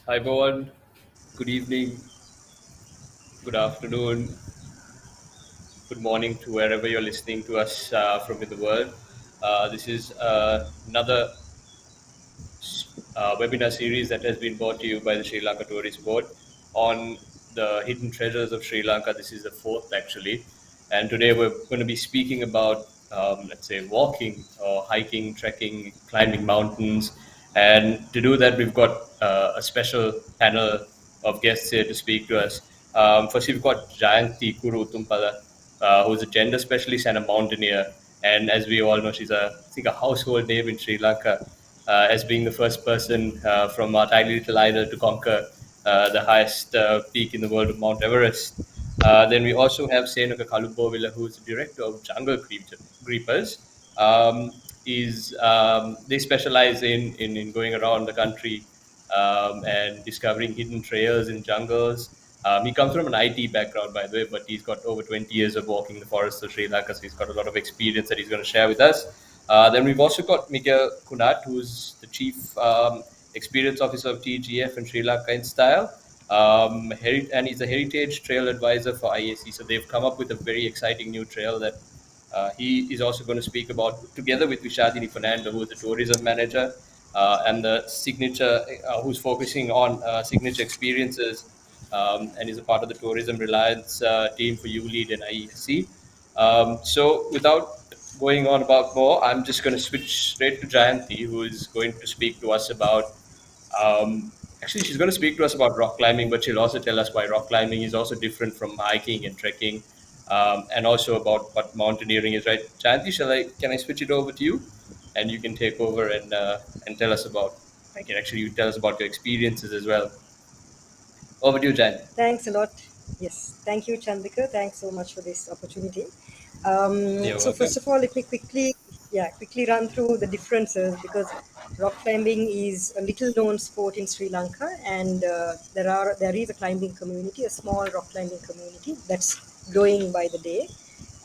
Hi, everyone. Good evening, good afternoon, good morning to wherever you're listening to us from in the world. This is another webinar series that has been brought to you by the Sri Lanka Tourist Board on the hidden treasures of Sri Lanka. This is the fourth, actually. And today we're going to be speaking about, let's say, walking or hiking, trekking, climbing mountains. And to do that, we've got a special panel of guests here to speak to us. First, we've got Jayanti Kuru Tumpala, who's a gender specialist and a mountaineer. And as we all know, she's I think, a household name in Sri Lanka as being the first person from our tiny little island to conquer the highest peak in the world of Mount Everest. Then we also have Senuka Kalubovila, who's the director of Jungle Creepers. They specialize in going around the country and discovering hidden trails in jungles. He comes from an IT background, by the way, but he's got over 20 years of walking the forests of Sri Lanka, so he's got a lot of experience that he's going to share with us. Then we've also got Miguel Kunat, who's the Chief Experience Officer of TGF in Sri Lanka in Style. And he's a heritage trail advisor for IAC. So they've come up with a very exciting new trail that he is also going to speak about, together with Vishadini Fernando, who is the tourism manager, and the signature, who's focusing on signature experiences, and is a part of the tourism reliance team for ULEAD and IEC. So without going on about more, I'm just going to switch straight to Jayanti, who is going to speak to us about. Um, Actually, she's going to speak to us about rock climbing, but she'll also tell us why rock climbing is also different from hiking and trekking, and also about what mountaineering is. Right, Jayanti, shall I? Can I switch it over to you, and you can take over and tell us about. I can actually tell us about your experiences as well. Over to you, Jayanti. Thanks a lot. Yes, thank you, Chandrika. Thanks so much for this opportunity. You're So welcome. first of all, let me quickly run through the differences because rock climbing is a little known sport in Sri Lanka, and there is a climbing community, a small rock climbing community that's growing by the day,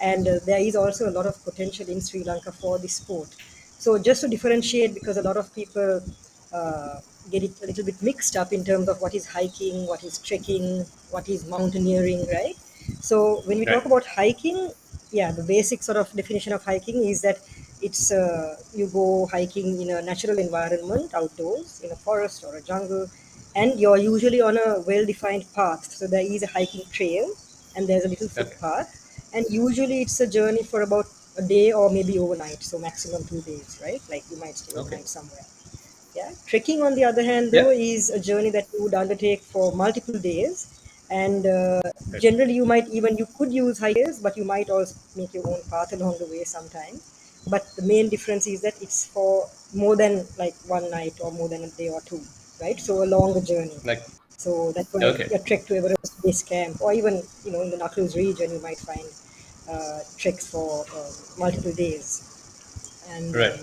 and there is also a lot of potential in Sri Lanka for this sport. So just to differentiate, because a lot of people uh, get it a little bit mixed up in terms of what is hiking, what is trekking, what is mountaineering, right? So when we Right. talk about hiking, yeah, the basic sort of definition of hiking is that it's you go hiking in a natural environment outdoors in a forest or a jungle, and you're usually on a well-defined path. So there is a hiking trail, and there's a little Okay. footpath, and usually it's a journey for about a day or maybe overnight, so maximum 2 days, right? Like you might stay Okay. overnight somewhere. Yeah, trekking on the other hand, Yeah. though, is a journey that you would undertake for multiple days, and Right. generally you could use hikers, but you might also make your own path along the way sometimes. But the main difference is that it's for more than like one night or more than a day or two, right? So a longer journey. Like. So that's why Okay. a trek to Everest Base Camp, or even in the Knuckles region, you might find treks for multiple days. And Right.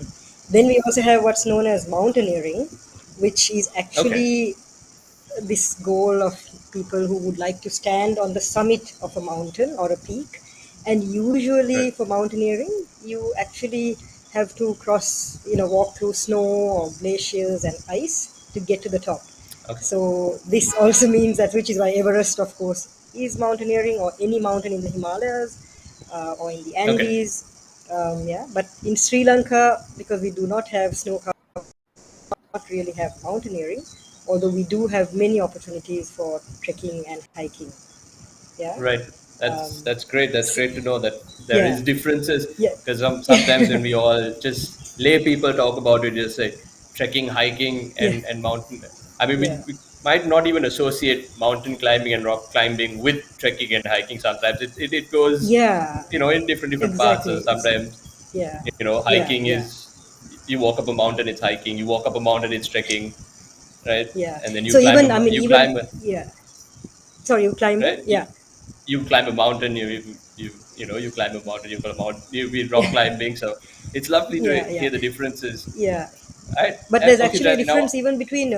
then we also have what's known as mountaineering, which is Okay. actually this goal of people who would like to stand on the summit of a mountain or a peak. And Right. usually for mountaineering, you actually have to walk through snow or glaciers and ice to get to the top. Okay. So this also means that, which is why Everest, of course, is mountaineering, or any mountain in the Himalayas or in the Okay. Andes. Yeah, but in Sri Lanka, because we do not have snow, not really have mountaineering, although we do have many opportunities for trekking and hiking. Yeah. Right. Um, That's great. That's so, great to know that there yeah. is differences, Yeah. because sometimes when we all just lay people talk about it, just say trekking, hiking, Yeah. and mountain. I mean, Yeah. we might not even associate mountain climbing and rock climbing with trekking and hiking. Sometimes it goes, Yeah. in different paths. So Exactly. sometimes, Yeah. Yeah. hiking Yeah. is you walk up a mountain, it's hiking. You walk up a mountain, it's trekking, right? Yeah. And then So even, I mean, you even, climb yeah. Sorry, you climbed it? right? Yeah. You climb a mountain, you climb a mountain, you climb a mountain, you be rock climbing. So it's lovely to Yeah. Yeah. hear the differences. Yeah. Right? But there's Okay, actually a Jati, now, difference even between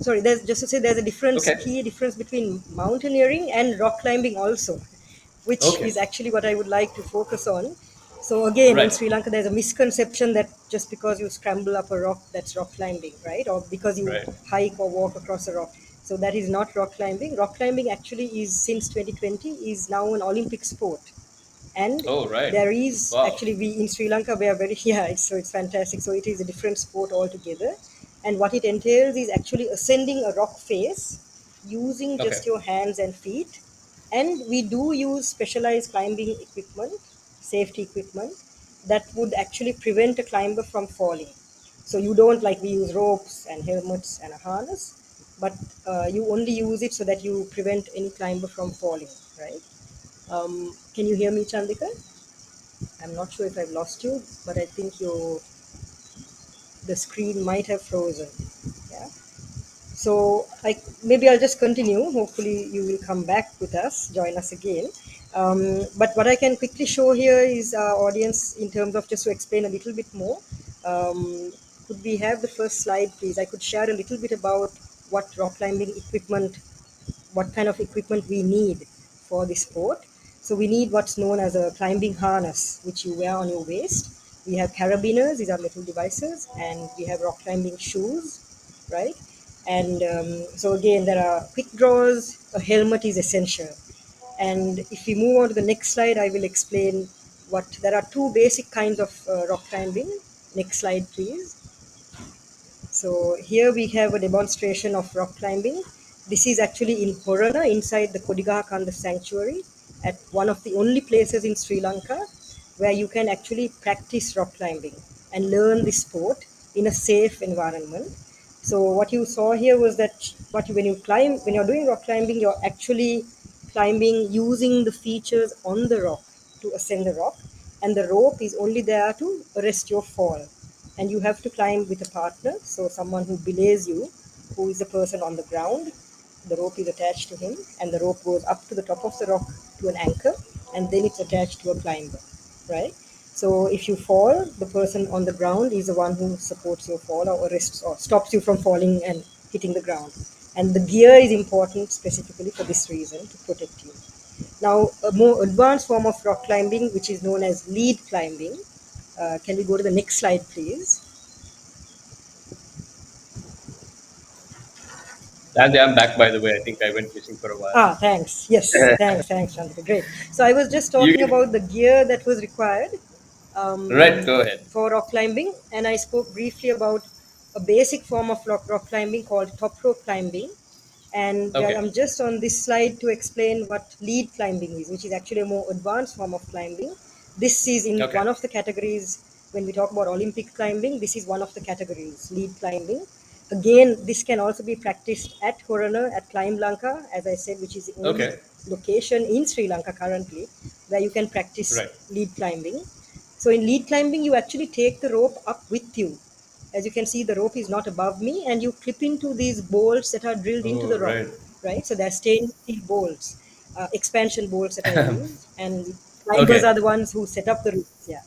sorry, there's just to say there's a difference, okay, key difference between mountaineering and rock climbing also, which okay, is actually what I would like to focus on. So again, in right, Sri Lanka, there's a misconception that just because you scramble up a rock, that's rock climbing, right? Or because you right, hike or walk across a rock. So that is not rock climbing. Rock climbing actually is, since 2020, is now an Olympic sport. And Oh, right. there is Wow. actually, we in Sri Lanka, we are very yeah, so it's fantastic. So it is a different sport altogether, and what it entails is actually ascending a rock face using Okay. just your hands and feet. And we do use specialized climbing equipment, safety equipment, that would actually prevent a climber from falling. So you don't, like, we use ropes and helmets and a harness, but you only use it so that you prevent any climber from falling, right? Can you hear me, Chandika? I'm not sure if I've lost you, but I think the screen might have frozen. Yeah. So maybe I'll just continue. Hopefully, you will come back with us, join us again. But what I can quickly show here is our audience, in terms of, just to explain a little bit more. Could we have the first slide, please? I could share a little bit about what rock climbing equipment, what kind of equipment we need for this sport. So we need what's known as a climbing harness, which you wear on your waist. We have carabiners, these are metal devices, and we have rock climbing shoes, right? And so again, there are quick draws. A helmet is essential. And if we move on to the next slide, I will explain what there are two basic kinds of rock climbing. Next slide, please. So here we have a demonstration of rock climbing. This is actually in Horana, inside the Kodigahakanda sanctuary, at one of the only places in Sri Lanka where you can actually practice rock climbing and learn the sport in a safe environment. So what you saw here was that when you climb, when you're doing rock climbing, you're actually climbing using the features on the rock to ascend the rock, and the rope is only there to arrest your fall. And you have to climb with a partner, so someone who belays you, who is the person on the ground. The rope is attached to him, and the rope goes up to the top of the rock to an anchor, and then it's attached to a climber, right? So if you fall, the person on the ground is the one who supports your fall, or arrests or stops you from falling and hitting the ground. And the gear is important specifically for this reason, to protect you. Now, a more advanced form of rock climbing, which is known as lead climbing. Can we go to the next slide, please? And I'm back, by the way. I think I went missing for a while. Ah, thanks. Yes, thanks, Chandra. Great. So I was just talking You about the gear that was required right? Go ahead. for rock climbing, and I spoke briefly about a basic form of rock climbing called top rope climbing. And Okay. I'm just on this slide to explain what lead climbing is, which is actually a more advanced form of climbing. This is in Okay. one of the categories. When we talk about Olympic climbing, this is one of the categories, lead climbing. Again, this can also be practiced at Horana, at Climb Lanka, as I said, which is the only Okay. location in Sri Lanka currently where you can practice Right. lead climbing. So in lead climbing, you actually take the rope up with you. As you can see, the rope is not above me, and you clip into these bolts that are drilled into Oh, the rock, right. right? So they're stainless steel bolts, expansion bolts that are used, and climbers Okay. are the ones who set up the roofs. Yeah.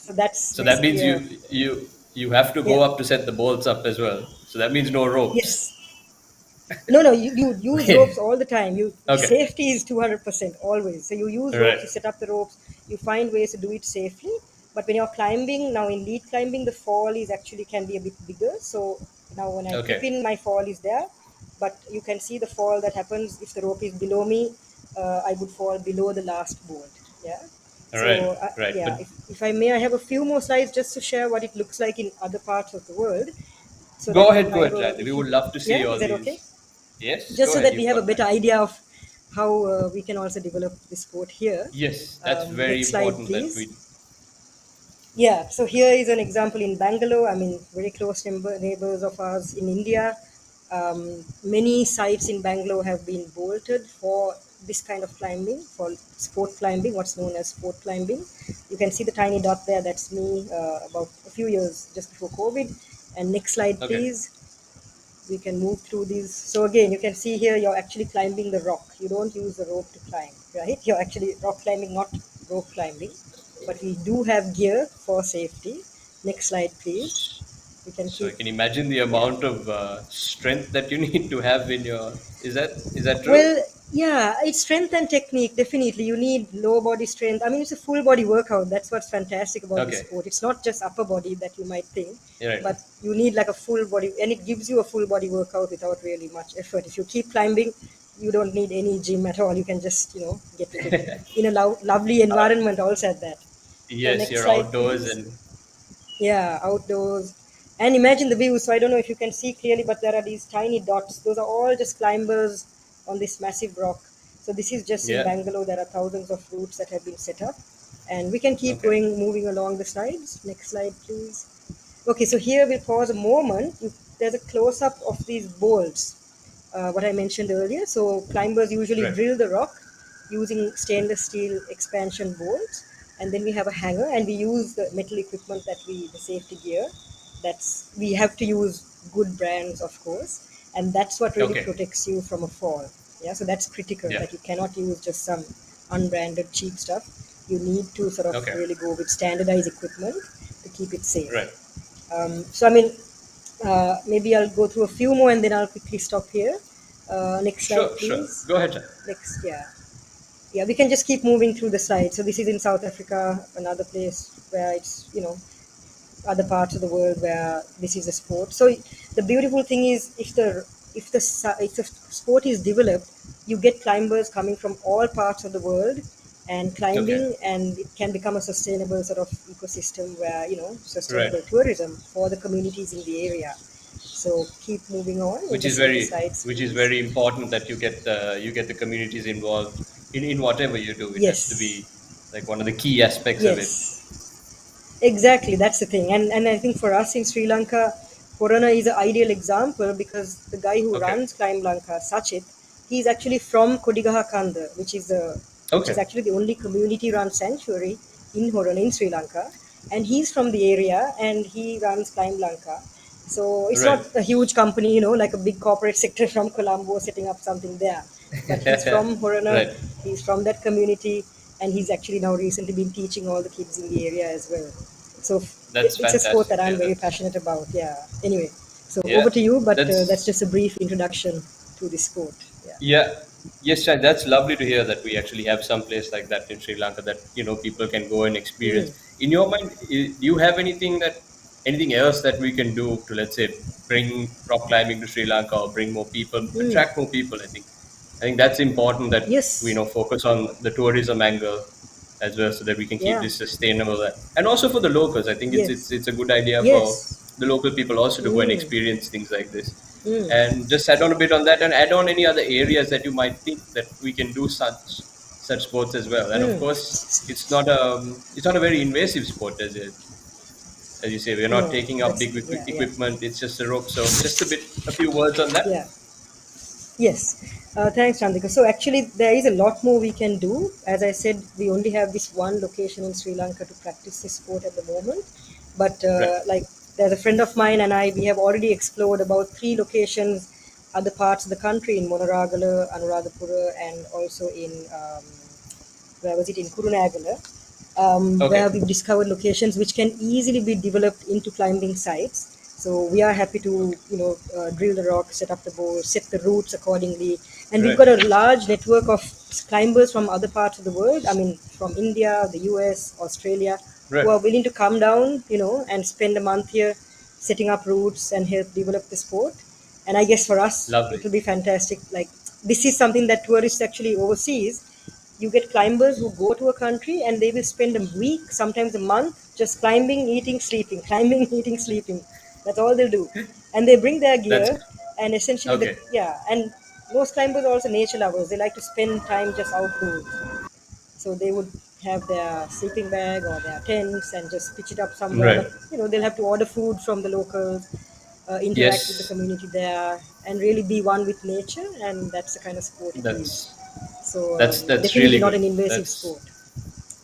So that's So that basically means a, you have to yeah. go up to set the bolts up as well. So that means no ropes. Yes. No, you use ropes all the time. You Okay. Safety is 200% always. So you use ropes, Right. you set up the ropes, you find ways to do it safely. But when you're climbing now, in lead climbing, the fall is actually can be a bit bigger. So now when I clip Okay. in, my fall is there, but you can see the fall that happens if the rope is below me. I would fall below the last bolt. Yeah. Right. So Right. yeah, But if I may, I have a few more slides just to share what it looks like in other parts of the world, so that go you ahead. Go have ahead, a, Jandy. We if you, would love to see yeah, all is that okay? these. Yes. Just Go so ahead. that we You've have a got better time. idea of how we can also develop the sport here. Yes, that's very Next slide, important that please. we. Yeah, so here is an example in Bangalore. I mean, very close neighbors of ours in India. Many sites in Bangalore have been bolted for this kind of climbing, for sport climbing, what's known as sport climbing. You can see the tiny dot there, that's me about a few years just before COVID. And next slide, Okay. please. We can move through these. So again, you can see here you're actually climbing the rock. You don't use the rope to climb, right? You're actually rock climbing, not rope climbing. But we do have gear for safety. Next slide, please. We can So keep, I can imagine the yeah. amount of strength that you need to have in your. Is that true? Well, yeah, it's strength and technique, definitely. You need lower body strength. I mean, it's a full body workout. That's what's fantastic about this Okay. sport. It's not just upper body that you might think, You're right. but you need like a full body, and it gives you a full body workout without really much effort. If you keep climbing, you don't need any gym at all. You can just, get with it in a lovely environment, also at that. So, Yes, next you're slide, outdoors please. and Yeah, outdoors. And imagine the view. So I don't know if you can see clearly, but there are these tiny dots. Those are all just climbers on this massive rock. So this is just in yeah. Bangalore. There are thousands of routes that have been set up. And we can keep Okay. going, moving along the slides. Next slide, please. Okay, so here we'll pause a moment. There's a close up of these bolts, what I mentioned earlier. So climbers usually Right. drill the rock using stainless steel expansion bolts, and then we have a hanger, and we use the metal equipment the safety gear. We have to use good brands, of course, and that's what really Okay. protects you from a fall. Yeah, so that's critical. Yeah. That you cannot use just some unbranded cheap stuff. You need to sort of Okay. really go with standardized equipment to keep it safe. Right. So I mean, maybe I'll go through a few more and then I'll quickly stop here. Next slide, Sure. Sure. please. Go ahead, sir. Next, yeah. Yeah, we can just keep moving through the slides. So this is in South Africa, another place where it's, other parts of the world where this is a sport. So the beautiful thing is if the sport is developed, you get climbers coming from all parts of the world and Okay. climbing, and it can become a sustainable sort of ecosystem where Right. sustainable tourism for the communities in the area. So keep moving on in which the is in the very slides, which is please. very important that you get the communities involved in whatever you do. It has to be Yes, like one of the key aspects of it. yes. Exactly, that's the thing. And I think for us in Sri Lanka, Corona is an ideal example because the guy who Okay. runs Climb Lanka, Sachit, he's actually from Kodigaha Kanda, which is Okay. actually the only community run sanctuary in Horona in Sri Lanka. And he's from the area and he runs Climb Lanka. So it's Right. not a huge company, like a big corporate sector from Colombo setting up something there. But he's from Horona, Right. he's from that community, and he's actually now recently been teaching all the kids in the area as well. So That's it's a sport fantastic. that I'm Yeah. very That's passionate about. Yeah. Anyway, so yeah. over to you, but that's That's just a brief introduction to this sport. Yeah. Yeah, yes, Shah, that's lovely to hear that we actually have some place like that in Sri Lanka that people can go and experience. Mm. In your mind, do you have anything else that we can do to, let's say, bring rock climbing to Sri Lanka or bring more people, Mm. attract more people? I think that's important that we Yes. focus on the tourism angle as well, so that we can keep Yeah. this sustainable. And also for the locals, I think it's it's Yes. it's a good idea for Yes. the local people also to go and Mm. experience things like this. Mm. And just add on a bit on that, and add on any other areas that you might think that we can do such sports as well. And of Mm. course, it's not a very invasive sport, as you say. We're not No, taking up that's big yeah, yeah, equipment. It's just a rope. So just a few words on that. yeah. Yes. Thanks, Chandrika. So actually, there is a lot more we can do. As I said, we only have this one location in Sri Lanka to practice this sport at the moment. But Right. like, there's a friend of mine and I. We have already explored about 3 locations, other parts of the country in Monaragala, Anuradhapura, and also in where was it in Kurunagala, where Okay. we've discovered locations which can easily be developed into climbing sites. So we are happy to, drill the rock, set up the bowl, set the routes accordingly, and we've Right. got a large network of climbers from other parts of the world. I mean, from India, the US, Australia, who Right. are willing to come down, and spend a month here, setting up routes and help develop the sport. And I guess for us, it Lovely. will be fantastic. Like, this is something that tourists actually overseas. You get climbers who go to a country and they will spend a week, sometimes a month, just climbing, eating, sleeping, climbing, eating, sleeping. That's all they'll do. And they bring their That's gear, and essentially, okay. yeah, and most climbers are also nature lovers. They like to spend time just outdoors. So they would have their sleeping bag or their tents and just pitch it up somewhere. Right. But they'll have to order food from the locals, interact with the Yes. community there, and really be one with nature. And that's the kind of sport it is. That's So that's definitely really not good. an invasive That's sport.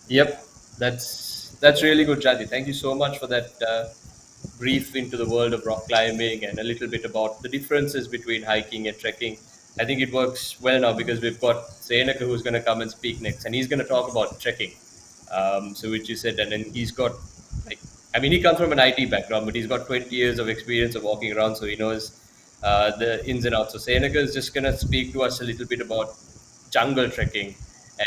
Yep. That's really good, Jati. Thank you so much for that brief into the world of rock climbing and a little bit about the differences between hiking and trekking. I think it works well now because we've got Senaka who's going to come and speak next, and he's going to talk about trekking. So which you said, and then he's got like I mean, he comes from an IT background, but he's got 20 years of experience of walking around, so he knows the ins and outs. So Seneca is just going to speak to us a little bit about jungle trekking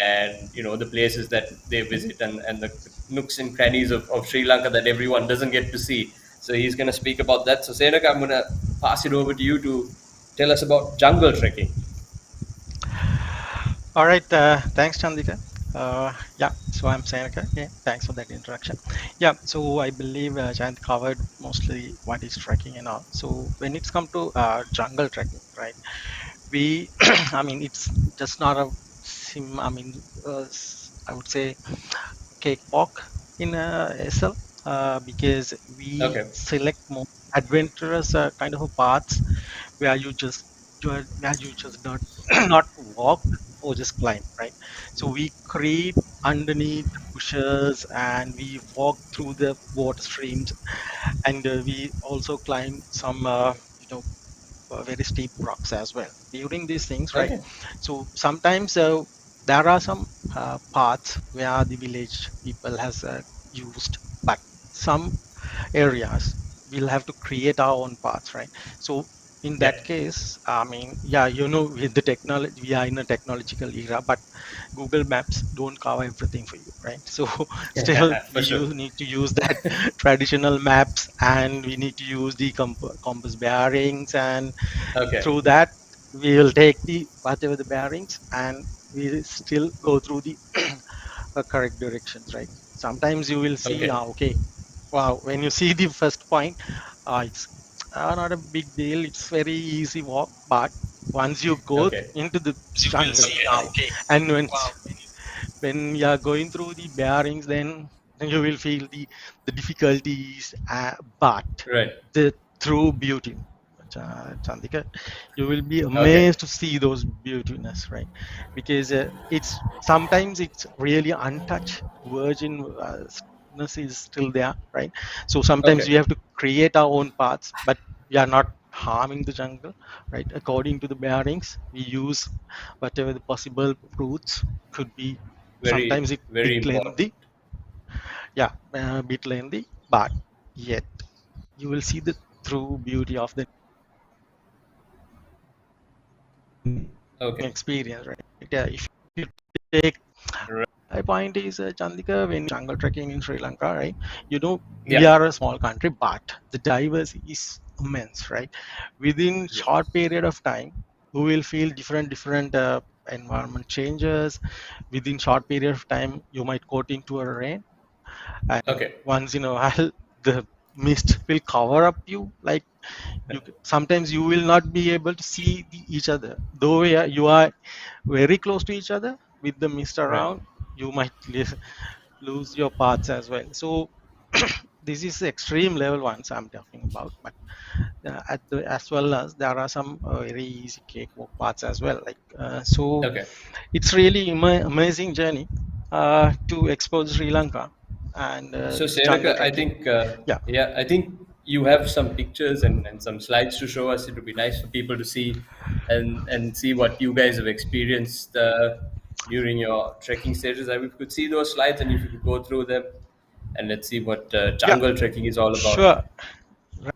and the places that they visit and the nooks and crannies of Sri Lanka that everyone doesn't get to see. So he's going to speak about that. So Seneca, I'm going to pass it over to you to tell us about jungle trekking. All right, thanks, Chandika. Yeah, so I'm Seneca. Yeah, thanks for that introduction. Yeah, so I believe Chand covered mostly what is trekking and all. So when it's come to jungle trekking, right? We, I mean, it's just not a I would say cakewalk in SL because we Okay. select more adventurous kind of a paths where you just where you just not not walk or just climb, right? So we creep underneath the bushes and we walk through the water streams, and we also climb some very steep rocks as well during these things, right? Okay. So sometimes there are some paths where the village people has used, but some areas we'll have to create our own paths, right? So in Yeah. that case, I mean, yeah, with the technology, we are in a technological era, but Google Maps don't cover everything for you, right? So still For sure. need to use that traditional maps, and we need to use the compass bearings, and Okay. through that we will take the whatever the bearings, and we still go through the correct directions, right? Sometimes you will see, Okay. okay, wow, when you see the first point, it's not a big deal, it's very easy walk, but once you go Okay. into the You will jungle, see, right, okay. and Wow. when you are going through the bearings, then you will feel the difficulties, but Right. the true beauty, Chandika, you will be Okay. amazed to see those beautiness, right? Because it's sometimes it's really untouched virgin is still there, right? So sometimes Okay. we have to create our own paths, but we are not harming the jungle, right? According to the bearings, we use whatever the possible routes could be. Very, Sometimes it very bit important. lengthy, yeah, a bit lengthy, but yet you will see the true beauty of the Okay. experience, right? Yeah, if you take Right. my point is, Chandika, when jungle trekking in Sri Lanka, right? We Yeah. are a small country, but the diversity is immense, right? Within Yeah. short period of time, we will feel different environment changes. Within short period of time, you might got into a rain, and Okay. once in a while, the mist will cover up you. Like sometimes you will not be able to see each other, though you are very close to each other. With the mist Right. around, you might lose your paths as well. So this is the extreme level ones I'm talking about, but as well as there are some very easy cakewalk paths as well, like so Okay. it's really amazing journey to explore Sri Lanka and So this jungle Seneca, I trekking. think, Yeah, yeah, I think you have some pictures and some slides to show us. It would be nice for people to see and see what you guys have experienced during your trekking stages. I mean, if you could see those slides and if you could go through them, and let's see what yeah, jungle trekking is all about. sure.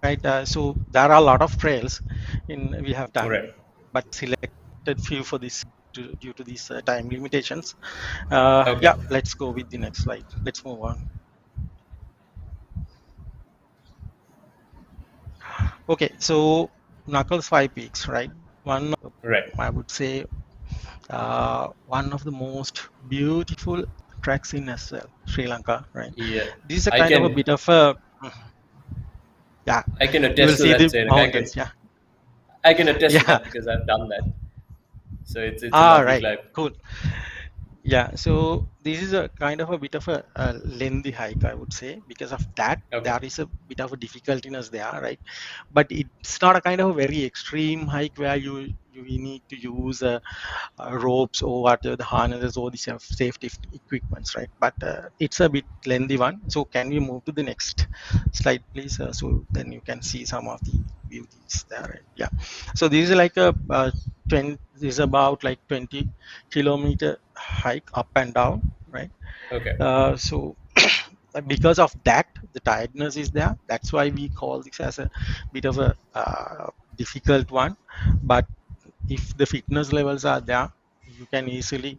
Right. So there are a lot of trails in we have done, Right. but selected few for this due to these time limitations. Okay. Yeah, let's go with the next slide. Let's move on. Okay, so Knuckles Five Peaks, right? One, Right. I would say, one of the most beautiful tracks in as well, Sri Lanka, right? Yeah. This is a I kind of a can bit of a, yeah, I can you will attest to see that, the Seneca. mountains. Yeah, I can attest to yeah. that because I've done that. So it's a Ah, lovely right, climb. cool. Yeah, so this is a kind of a bit of a lengthy hike, I would say. Because of that, Okay. there is a bit of a difficultiness there, right? But it's not a kind of a very extreme hike where you need to use ropes or whatever the harnesses or the safety equipments, right? But it's a bit lengthy one. So can we move to the next slide, please? So then you can see some of the beauties there, right? Yeah. So this is like a 20. This is about like 20 kilometer hike up and down, right? Okay. So because of that, the tiredness is there. That's why we call this as a bit of a difficult one. But if the fitness levels are there, you can easily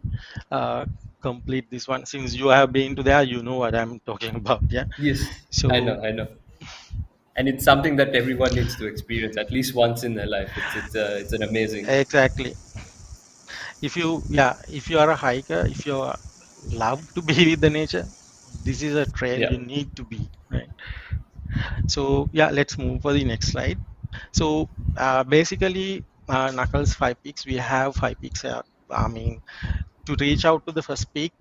uh, complete this one. Since you have been to there, you know what I'm talking about. Yeah. Yes, I So know, I know. And it's something that everyone needs to experience at least once in their life. It's an amazing. exactly, if you are a hiker, if you love to be with the nature, this is a trail Yeah, you need to be, right? So yeah, let's move for the next slide. So basically, Knuckles 5 peaks, we have 5 peaks. I mean, to reach out to the first peak,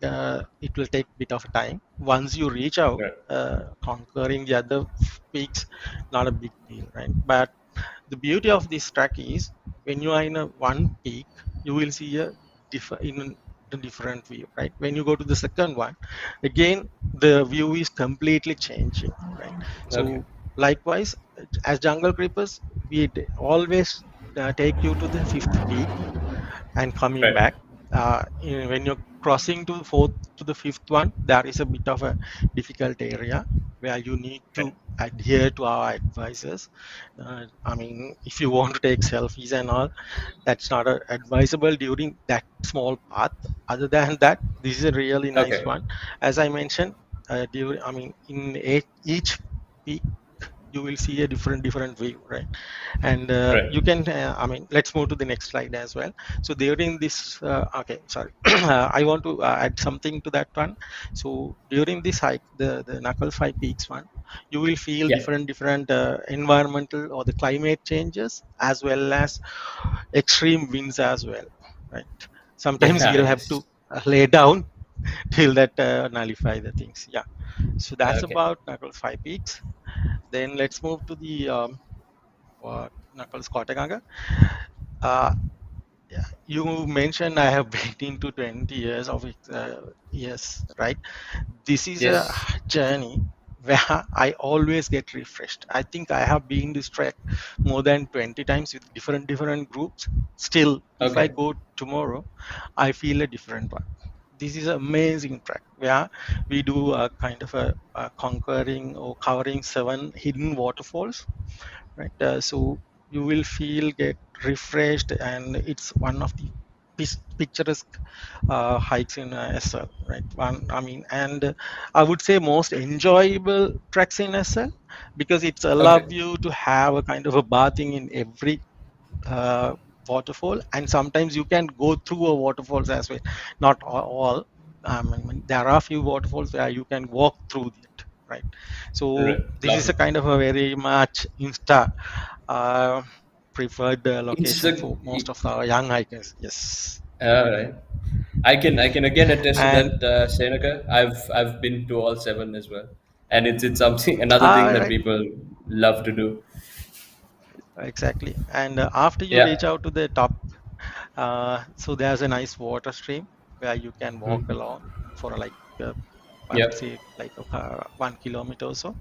it will take a bit of time. Once you reach out, right. conquering the other peaks, not a big deal, right? But the beauty of this track is when you are in a one peak, you will see a different view, right? When you go to the second one, again the view is completely changing, right? Okay, So likewise, as jungle creepers, we always take you to the fifth peak and coming right, back. When you're crossing to fourth to the fifth one, there is a bit of a difficult area where you need right. to adhere to our advices. I mean, if you want to take selfies and all, that's not advisable during that small path. Other than that, this is a really nice Okay, one. As I mentioned, I mean, in each peak, you will see a different view, right? And you right. can I mean, let's move to the next slide as well. So during this okay, sorry, I want to add something to that one. So during this hike, the Knuckle 5 peaks one, you will feel Yeah, different environmental or the climate changes, as well as extreme winds as well, right? Sometimes yeah, we'll have to yes. lay down till that nullify the things. Yeah. So that's Okay. about Knuckle 5 peaks. Then let's move to the Knuckles Kotaganga. Uh, yeah, you mentioned I have been into 20 years of it. Yes, right. This is a Yes. journey where I always get refreshed. I think I have been this track more than 20 times with different groups. Still, if I Okay. go tomorrow, I feel a different one. This is an amazing track where we do a kind of a conquering or covering 7 hidden waterfalls, right? So you will feel get refreshed, and it's one of the picturesque hikes in SL, right? One, I mean, and I would say most enjoyable tracks in SL, because it's allow Okay. you to have a kind of a bathing in every uh, waterfall, and sometimes you can go through a waterfalls as well, not all. I mean, there are a few waterfalls where you can walk through it, right? So Right. this is Lovely. a kind of a very much insta uh, preferred It's location a. for most of our young hikers. Yes. All right. I can again attest to And that, Seneca. I've been to all seven as well, and it's something another thing that right, people love to do. exactly. And after you reach Yeah. out to the top, so there's a nice water stream where you can walk Hmm. along for like I would Yep. say like 1 kilometer or so.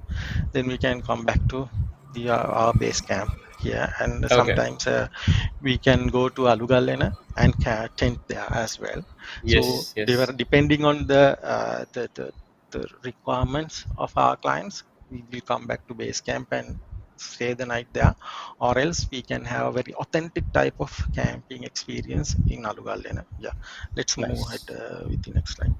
Then we can come back to the our base camp here, and Okay. sometimes we can go to Alugalena and tent there as well. So Yes. they were Yes. depending on the requirements of our clients. We will come back to base camp and stay the night there, or else we can have a very authentic type of camping experience in Alugalena. Yeah, let's move ahead Nice. with the next slide.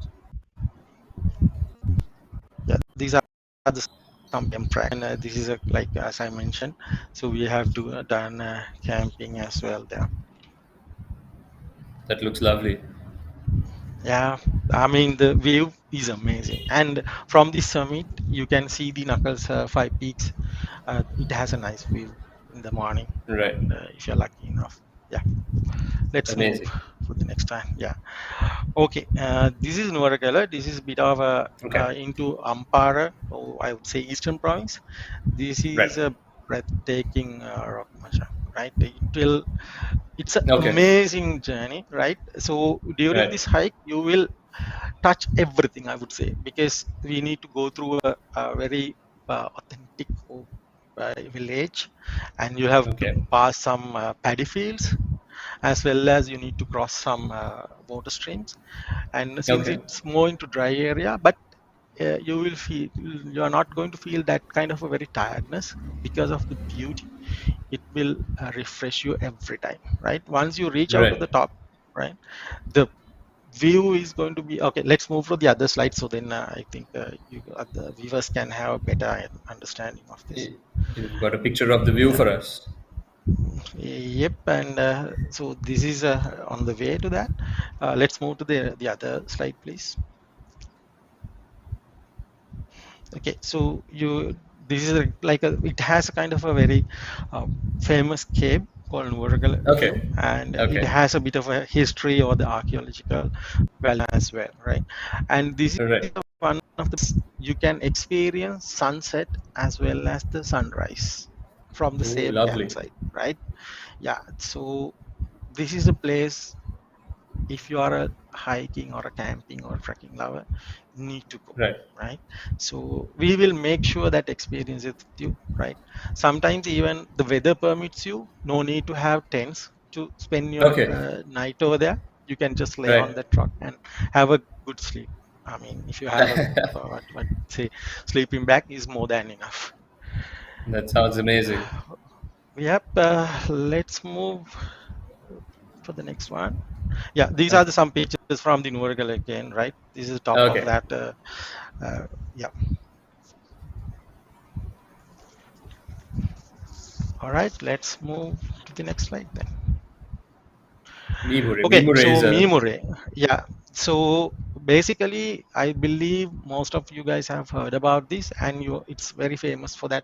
Yeah, these are the some camp track, and this is a, like as I mentioned, so we have done camping as well there. That looks lovely. Yeah, I mean the view is amazing, and from the summit you can see the Knuckles 5 peaks. It has a nice view in the morning, Right. and if you're lucky enough. Yeah, let's move Amazing. for the next time. Yeah. Okay, this is Nuvarakala. This is a bit of a Okay. into Ampara, or I would say Eastern Province. This Right. is a breathtaking rock macha, right? It's an Okay. amazing journey, right? So during Right. this hike, you will touch everything, I would say, because we need to go through a very authentic village, and you have to Okay. pass some paddy fields, as well as you need to cross some water streams. And since Okay. it's more into dry area, but you will feel, you are not going to feel that kind of a very tiredness because of the beauty. It will refresh you every time, right? Once you reach out to Right. the top, right, the view is going to be okay. Let's move to the other slide, so then I think the viewers can have a better understanding of this. You've got a picture of the view Yeah. for us. Yep, and so this is on the way to that. Let's move to the other slide, please. Okay, so you, this is like a, it has a kind of a very uh, famous cave called Nurgal cave, Okay. and it Okay. has a bit of a history or the archaeological value as well, right? And this is Right. one of the, you can experience sunset as well as the sunrise from the Oh, same lovely. campsite, right? Yeah, so this is a place, if you are a hiking or a camping or trekking lover, you need to go, Right. right? So we will make sure that experience it with you, right? Sometimes even the weather permits you, no need to have tents to spend your Okay. night over there. You can just lay on Right. the truck and have a good sleep. I mean, if you have a what say, sleeping bag is more than enough. That sounds amazing. Yep, let's move for the next one. Yeah, these are Okay. the some pictures from the Nurgal again, right? This is top of Okay. that. Yeah. All right, let's move to the next slide then. Mimure. Okay, Mimure so is a Mimure. Yeah. So basically, I believe most of you guys have heard about this, and you, it's very famous for that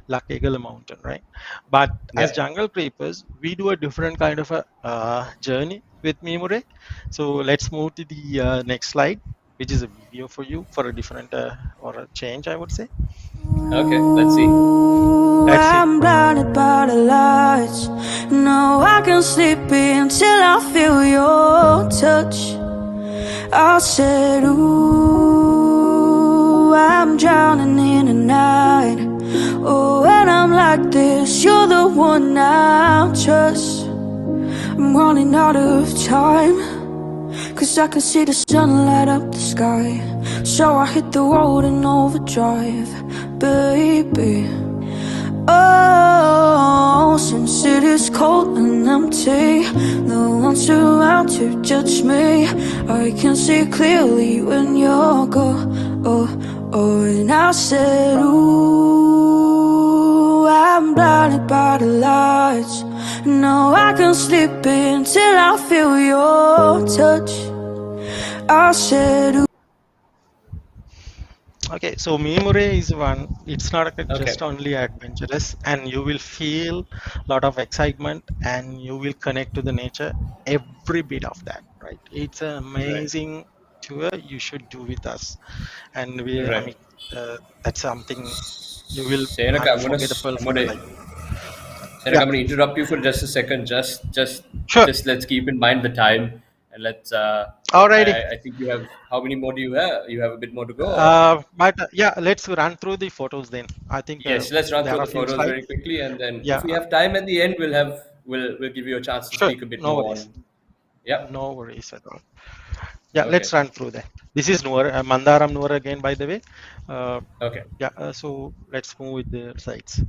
Lakegala mountain, right? But as yeah. jungle creepers, we do a different kind of a journey with Mimure. So let's move to the next slide, which is a video for you for a different or a change, I would say. Okay. Let's see. Let's see. I'm blinded by the lights. No, I can sleep until I feel your touch. I said, ooh, I'm drowning in the night. Oh, when I'm like this, you're the one I trust. I'm running out of time, 'cause I can see the sun light up the sky. So I hit the road in overdrive, baby. Oh, since it is cold and empty, no one's around to judge me. I can see clearly when you're gone. Oh, oh, and I said, ooh, I'm blinded by the lights. No, I can sleep until I feel your touch. I said, ooh. Okay, so Mimure is one. It's not Okay. just only adventurous, and you will feel a lot of excitement, and you will connect to the nature. Every bit of that, right? It's an Right. amazing tour. You should do with us, and we, I Right. mean, that's something you will Senaka, unforgettable I'm for the gonna life. Senaka, Yeah, I'm gonna interrupt you for just a second. sure. Just let's keep in mind the time, and let's. Alrighty. I think you have. How many more do you have? You have a bit more to go, or? But yeah, let's run through the photos then. I think Yes, let's run there through are a the few photos slides. very quickly, and then Yeah, if we have time at the end, we'll give you a chance to sure. speak a bit No more worries. on. Yep. No worries at all. Yeah, let's Okay. run through that. This is Noor, Mandaram Noor again, by the way. Uh, Okay. yeah, so let's move with the sites.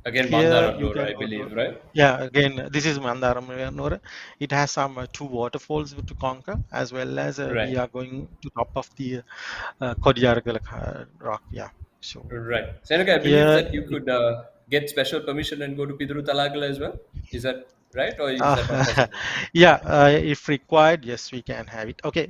Again, Here Mandara you Noor, can I go to, believe, right? yeah, again, this is Mandaram Noor. It has some two waterfalls to conquer, as well as Right. we are going to top of the Kodiyargal rock. Yeah, so Right. Senaka, I believe here, that you could get special permission and go to Pidru Talagala as well. Is that right, or is Uh, that not possible? yeah, if required, yes, we can have it. Okay,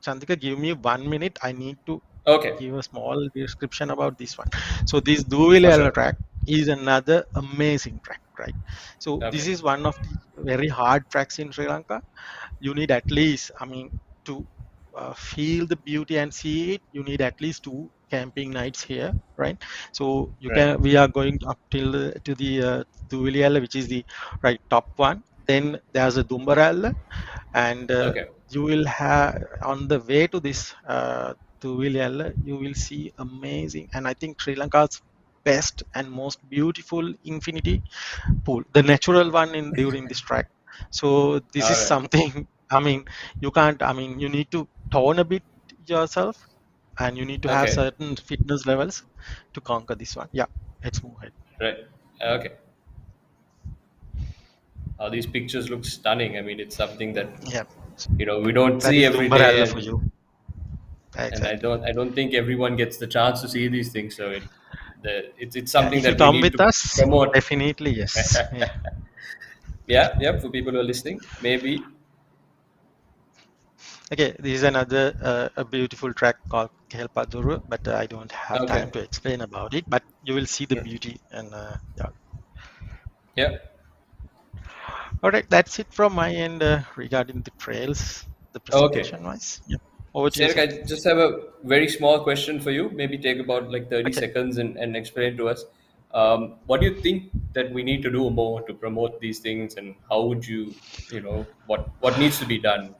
Chandika, give me 1 minute. I need to Okay, give a small description about this one. So this for Duvilala sure. track is another amazing track, right? So this Okay. is one of the very hard tracks in Sri Lanka. You need at least, I mean, to feel the beauty and see it, you need at least two camping nights here, right? So you Right. can, we are going up till to the Duvilala, which is the right top one. Then there's a Dumbarala, and Okay. you will have on the way to this to Villiala, you will see amazing, and I think Sri Lanka's best and most beautiful infinity pool, the natural one in during this track. So this All is right. something, I mean, you can't, I mean, you need to tone a bit yourself, and you need to have Okay. certain fitness levels to conquer this one. Yeah, let's move ahead. Right. Okay. These pictures look stunning. I mean, it's something that Yeah, we don't that see is every Lumbarella day, for and you. and Exactly. I don't think everyone gets the chance to see these things. So it's Yeah, something if you that we come need with to us, promote. definitely yes. Yeah. Yeah, yeah. For people who are listening, maybe. Okay, this is another a beautiful track called Kelpaduru, but I don't have time Okay. to explain about it. But you will see the Mm. beauty, and yeah. Yeah. All right, that's it from my end regarding the trails, the Okay. presentation wise. Yeah, over to you, Sarek, sir. I just have a very small question for you. Maybe take about like 30 Okay. seconds and explain to us. What do you think that we need to do more to promote these things, and how would what needs to be done?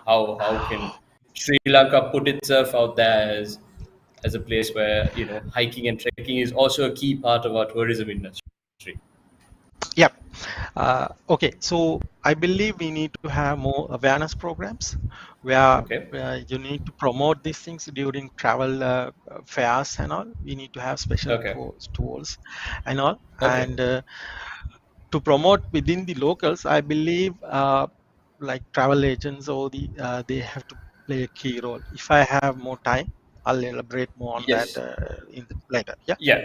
How can Sri Lanka put itself out there as a place where hiking and trekking is also a key part of our tourism industry? Yeah. Okay, so I believe we need to have more awareness programs Okay. where you need to promote these things during travel fairs and all. We need to have special Okay. tools and all. Okay. And to promote within the locals, I believe like travel agents or they have to play a key role. If I have more time, I'll elaborate more on that Yes. in the later. Yeah, Yeah,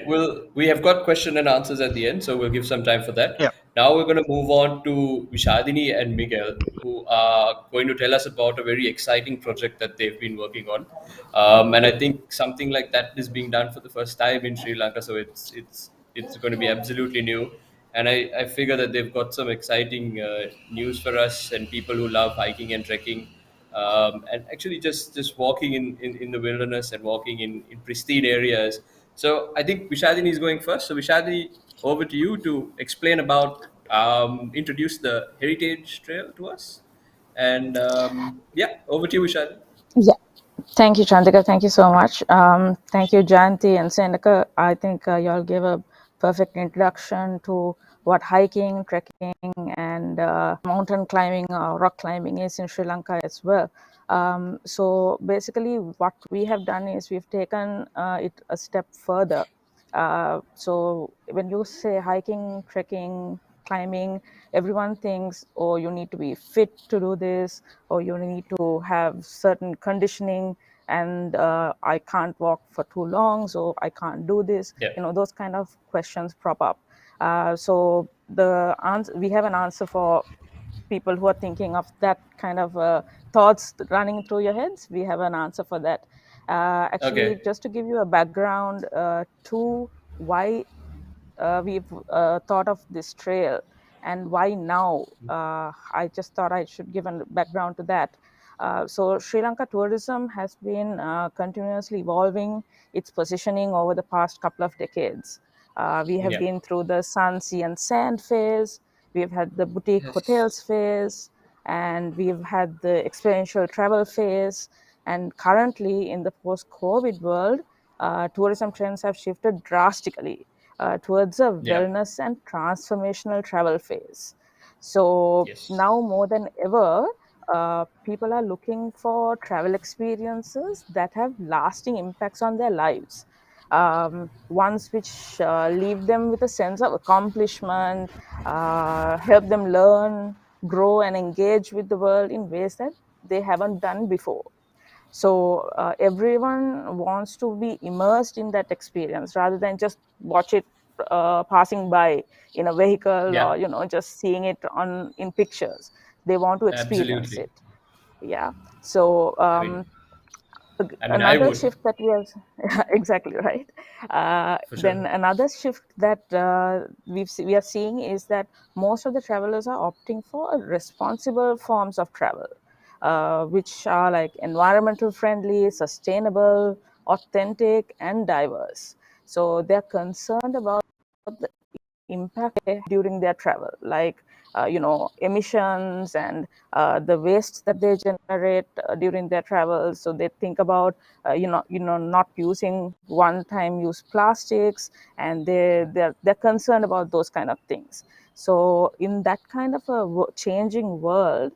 we have got question and answers at the end, so we'll give some time for that. yeah, Now we're going to move on to Vishadini and Miguel, who are going to tell us about a very exciting project that they've been working on. And I think something like that is being done for the first time in Sri Lanka, so it's going to be absolutely new. And I figure that they've got some exciting news for us and people who love hiking and trekking, and actually just walking in the wilderness and walking in pristine areas. So I think Vishadini is going first. So Vishadini, over to you to explain about introduce the heritage trail to us. And yeah, over to you, Vishadini. Yeah, thank you, Chandika. Thank you so much. Thank you, Janti and Seneca. I think y'all gave a perfect introduction to what hiking, trekking, and mountain climbing, rock climbing is in Sri Lanka as well. So basically, what we have done is we've taken it a step further. So when you say hiking, trekking, climbing, everyone thinks, oh, you need to be fit to do this, or you need to have certain conditioning, and I can't walk for too long, so I can't do this. Yeah. Those kind of questions prop up. So we have an answer for people who are thinking of that kind of thoughts running through your heads. We have an answer for that. Actually, Okay. just to give you a background to why we've thought of this trail and why now. I just thought I should give a background to that. So Sri Lanka tourism has been continuously evolving its positioning over the past couple of decades. We have Yeah. been through the sun, sea, and sand phase. We've had the boutique Yes. hotels phase, and we've had the experiential travel phase. And currently, in the post-COVID world, tourism trends have shifted drastically towards a Yeah. wellness and transformational travel phase. So Yes. now more than ever, people are looking for travel experiences that have lasting impacts on their lives. Ones which leave them with a sense of accomplishment, help them learn, grow, and engage with the world in ways that they haven't done before. So everyone wants to be immersed in that experience rather than just watch it passing by in a vehicle, Yeah. or just seeing it on in pictures. They want to experience Absolutely. it. Yeah. So I mean, I another would shift that we have exactly right. for sure. Then another shift that we are seeing is that most of the travelers are opting for responsible forms of travel, which are like environmental friendly, sustainable, authentic, and diverse. So they're concerned about the impact during their travel, like emissions and the waste that they generate during their travel. So they think about not using one time use plastics, and they're concerned about those kind of things. So in that kind of a changing world,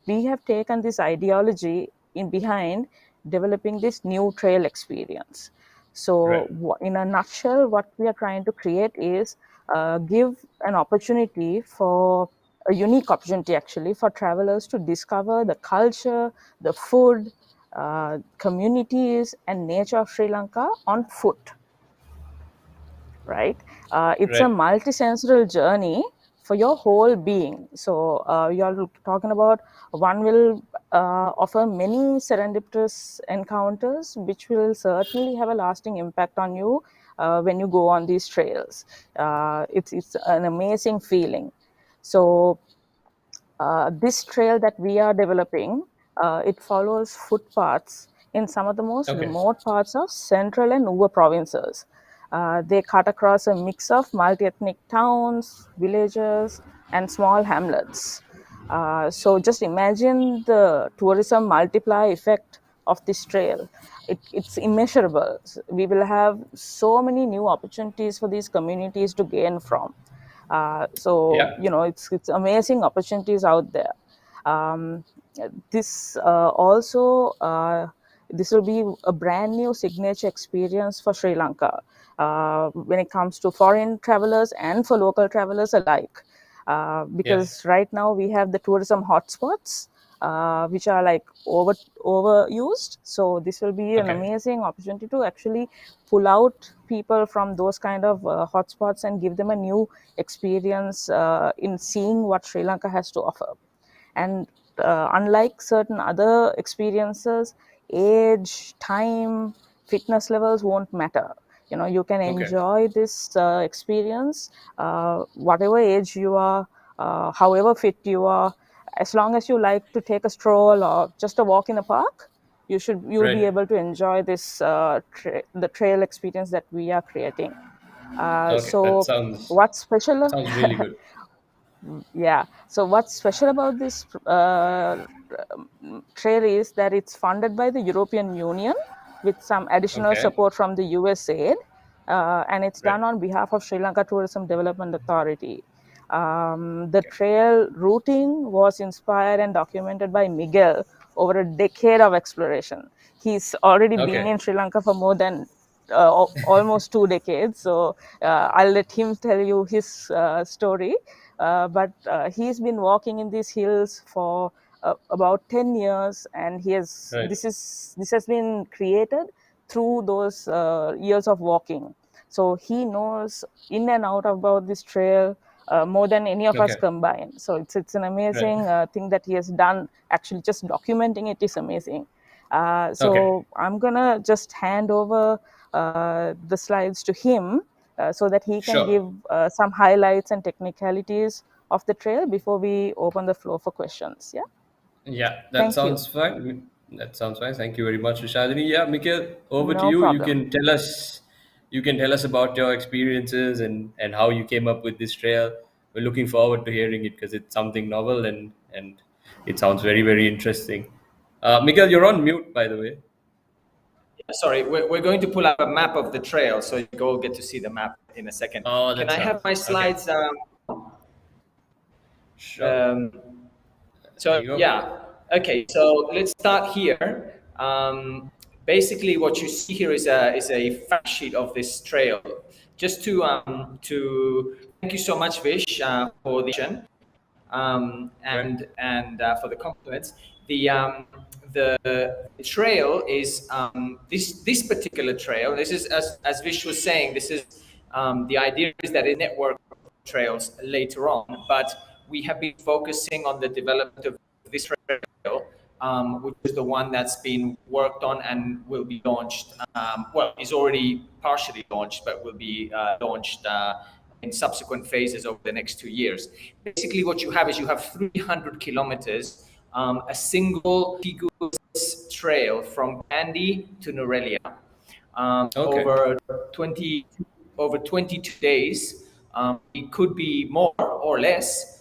we have taken this ideology in behind developing this new trail experience. So Right. in a nutshell, what we are trying to create is give an opportunity for a unique opportunity actually for travelers to discover the culture, the food, communities and nature of Sri Lanka on foot, right? It's a Right. multisensory journey for your whole being. So you're talking about one will offer many serendipitous encounters, which will certainly have a lasting impact on you when you go on these trails. It's an amazing feeling. So this trail that we are developing, it follows footpaths in some of the most Okay. remote parts of central and Nuba provinces. They cut across a mix of multi-ethnic towns, villages, and small hamlets. So just imagine the tourism multiplier effect of this trail. It's immeasurable. We will have so many new opportunities for these communities to gain from. So Yeah. you know, it's amazing opportunities out there. Um, this also this will be a brand new signature experience for Sri Lanka when it comes to foreign travelers and for local travelers alike. Yeah. Because right now we have the tourism hotspots which are like overused. So this will be an Okay. amazing opportunity to actually pull out people from those kind of hotspots and give them a new experience in seeing what Sri Lanka has to offer. And unlike certain other experiences, age, time, fitness levels won't matter. You know, you can Okay. enjoy this experience whatever age you are, however fit you are. As long as you like to take a stroll or just a walk in the park, you'll be Right. able to enjoy this the trail experience that we are creating. Okay. That So what's special? sounds really good. Yeah. So what's special about this trail is that it's funded by the European Union with some additional Okay. support from the US aid, and it's Right. done on behalf of Sri Lanka Tourism Development Authority. The trail routing was inspired and documented by Miguel over a decade of exploration. He's already been Okay. in Sri Lanka for more than almost 2 decades. So I'll let him tell you his story. But he's been walking in these hills for about 10 years, and Right. this has been created through those years of walking. So he knows in and out about this trail more than any of us Okay. combined. So it's an Right. amazing thing that he has done. Actually, just documenting it is amazing. Okay. So I'm gonna just hand over the slides to him so that he can Sure. give some highlights and technicalities of the trail before we open the floor for questions. Yeah, Yeah, that thank you. sounds fine. That sounds fine. Thank you very much, Vishadini. Yeah, Mikhail, over to No you. You problem. can tell us, about your experiences and how you came up with this trail. We're looking forward to hearing it because it's something novel and it sounds very very interesting. Mikhail, you're on mute, by the way. Sorry, we're going to pull up a map of the trail, so you all get to see the map in a second. Oh, Can that I have sounds my okay. slides? Sure. Um, There so you go. yeah, okay. So let's start here. Basically, what you see here is a fact sheet of this trail. Just to thank you so much, Vish, for the introduction, Right. and for the compliments. The trail is this particular trail. This is as Vish was saying. This is the idea is that a network of trails later on, but we have been focusing on the development of this trail, which is the one that's been worked on and will be launched. Well, is already partially launched, but will be launched in subsequent phases over the next 2 years. Basically, what you have is you have 300 kilometers, a single contiguous trail from Kandy to Norelia, Okay. over 20 over 22 days. It could be more or less.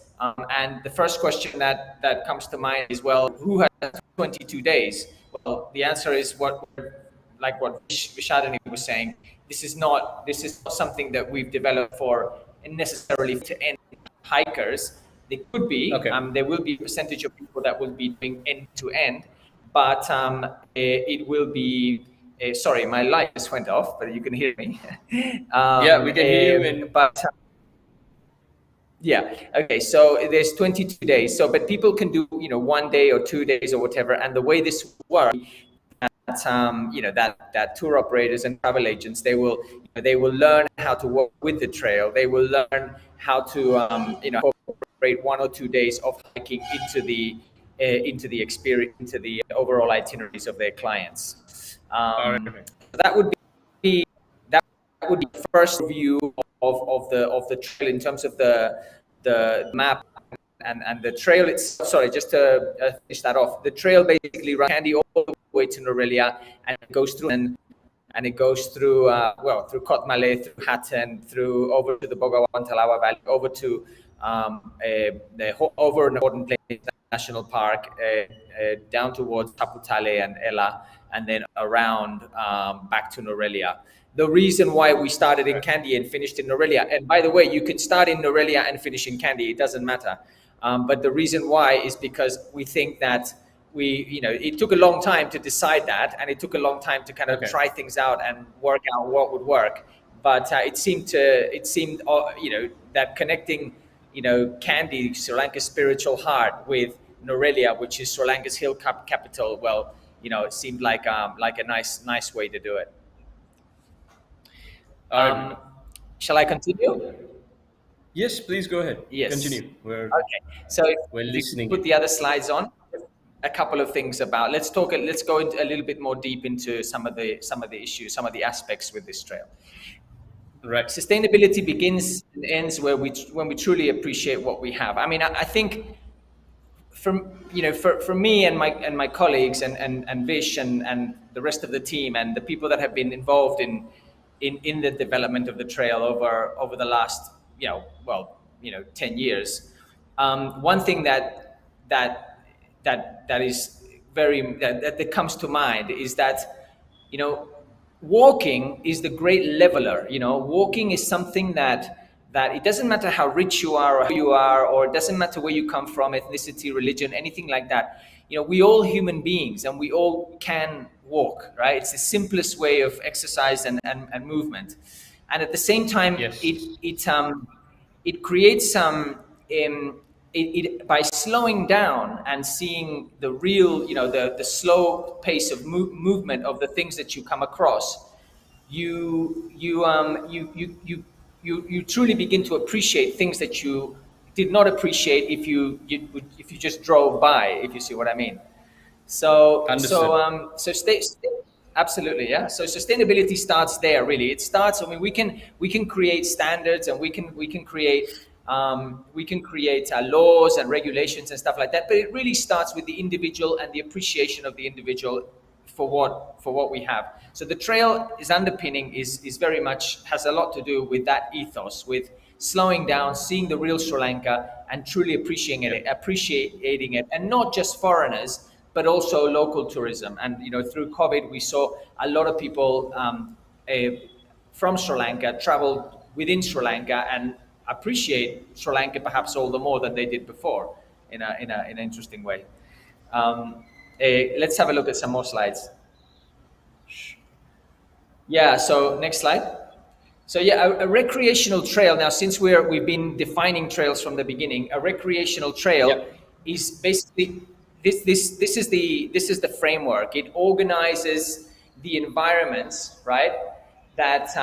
And the first question that comes to mind is, well, who has 22 days? Well, the answer is like what Vishadini was saying. This is not something that we've developed for necessarily to end hikers. There could be, Okay. there will be a percentage of people that will be doing end to end, but it will be. Sorry, my light just went off, but you can hear me. Yeah, we can hear you. And But yeah. Okay. So there's 22 days. So, but people can do, 1 day or 2 days or whatever. And the way this works, that that tour operators and travel agents, they will learn how to work with the trail. They will learn how to incorporate 1 or 2 days of hiking into the experience, into the overall itineraries of their clients. all right. That would be that would be the first view of the trail in terms of the map and the trail. It's sorry, just to finish that off. The trail basically runs Kandy all the way to Norelia, and it goes through through Kotmale, through Hatton, through over to the Bogawan Talawa Valley, over to over Northern Plains National Park, down towards Taputale and Ella, and then around back to Norelia. The reason why we started in Kandy and finished in Norelia, and by the way, you can start in Norelia and finish in Kandy, it doesn't matter. But the reason why is because we think that it took a long time to decide that, and it took a long time to kind of try things out and work out what would work. But it seemed that connecting, Kandy, Sri Lanka's spiritual heart, with Norelia, which is Sri Lanka's hill capital, well, it seemed like a nice way to do it. All right. Shall I continue? Yes, please go ahead. Yes. Continue. Okay. So We're if listening. you put the other slides on. A couple of things about. Let's go into a little bit more deep into some of the issues, some of the aspects with this trail. Right. Sustainability begins and ends when we truly appreciate what we have. I mean, I think for me and my colleagues and Vish and the rest of the team and the people that have been involved in the development of the trail over the last 10 years. One thing that is that comes to mind is that walking is the great leveler. Walking is something that it doesn't matter how rich you are or who you are, or it doesn't matter where you come from, ethnicity, religion, anything like that. We all human beings, and we all can walk, right? It's the simplest way of exercise and movement, and at the same time, Yes. it creates some. By slowing down and seeing the real, the slow pace of movement of the things that you come across, you truly begin to appreciate things that you did not appreciate if you just drove by, if you see what I mean. Understood. Absolutely, yeah. So sustainability starts there. Really, it starts. I mean, we can create standards, and we can create laws and regulations and stuff like that. But it really starts with the individual and the appreciation of the individual for what we have. So the trail is underpinning is very much has a lot to do with that ethos, with slowing down, seeing the real Sri Lanka, and truly appreciating it, and not just foreigners, but also local tourism. And through COVID, we saw a lot of people from Sri Lanka travel within Sri Lanka and appreciate Sri Lanka perhaps all the more than they did before, in an interesting way. Let's have a look at some more slides. Yeah. So next slide. So yeah, a recreational trail. Now, since we've been defining trails from the beginning, a recreational trail is basically this is the framework. It organizes the environments, right, that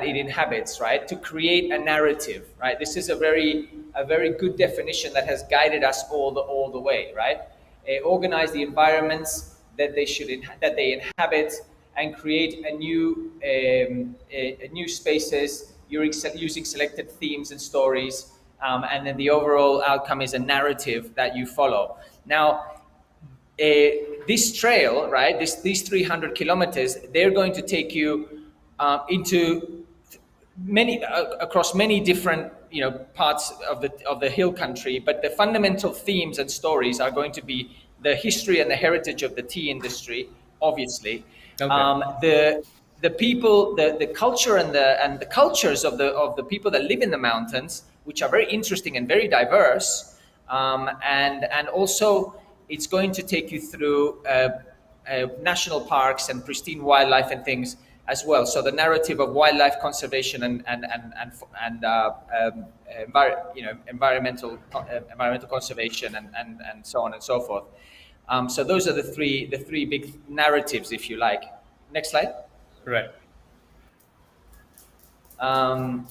it inhabits, right, to create a narrative, right. This is a very good definition that has guided us all the way, right. Organize the environments that they inhabit, and create a new spaces using selected themes and stories, and then the overall outcome is a narrative that you follow. Now, this trail, right, these 300 kilometers, they're going to take you into across many different parts of the hill country, but the fundamental themes and stories are going to be the history and the heritage of the tea industry, obviously. Okay. the people, the culture and the cultures of the people that live in the mountains, which are very interesting and very diverse, and also it's going to take you through national parks and pristine wildlife and things as well. So the narrative of wildlife conservation and environmental conservation and so on and so forth. So those are the three big narratives, if you like. Next slide. Right. Um,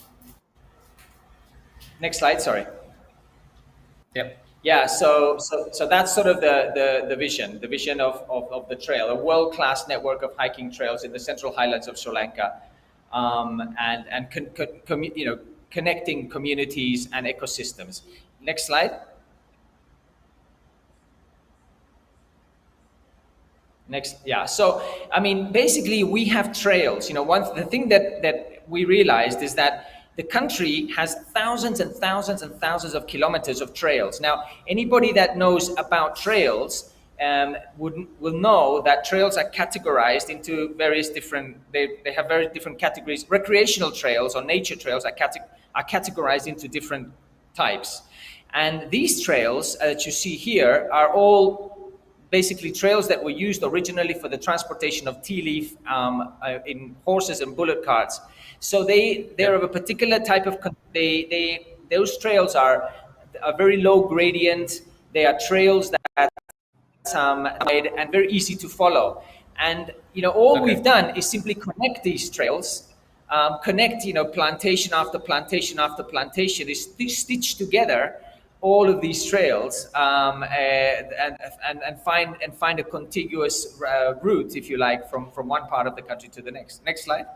Next slide. Sorry. Yep. Yeah, so that's sort of the vision of the trail, a world-class network of hiking trails in the central highlands of Sri Lanka, and connecting communities and ecosystems. Next slide. Next, yeah. So, I mean, basically, we have trails. The thing that we realized is that the country has thousands and thousands and thousands of kilometers of trails. Now, anybody that knows about trails will know that trails are categorized into various different. They have very different categories. Recreational trails or nature trails are categorized into different types, and these trails that you see here are all basically trails that were used originally for the transportation of tea leaf in horses and bullock carts. So they're of a particular type of those trails are a very low gradient. They are trails that and very easy to follow. And all Okay. we've done is simply connect these trails, connect plantation after plantation after plantation, is stitched together all of these trails, and find a contiguous route, if you like, from one part of the country to the next. Next slide.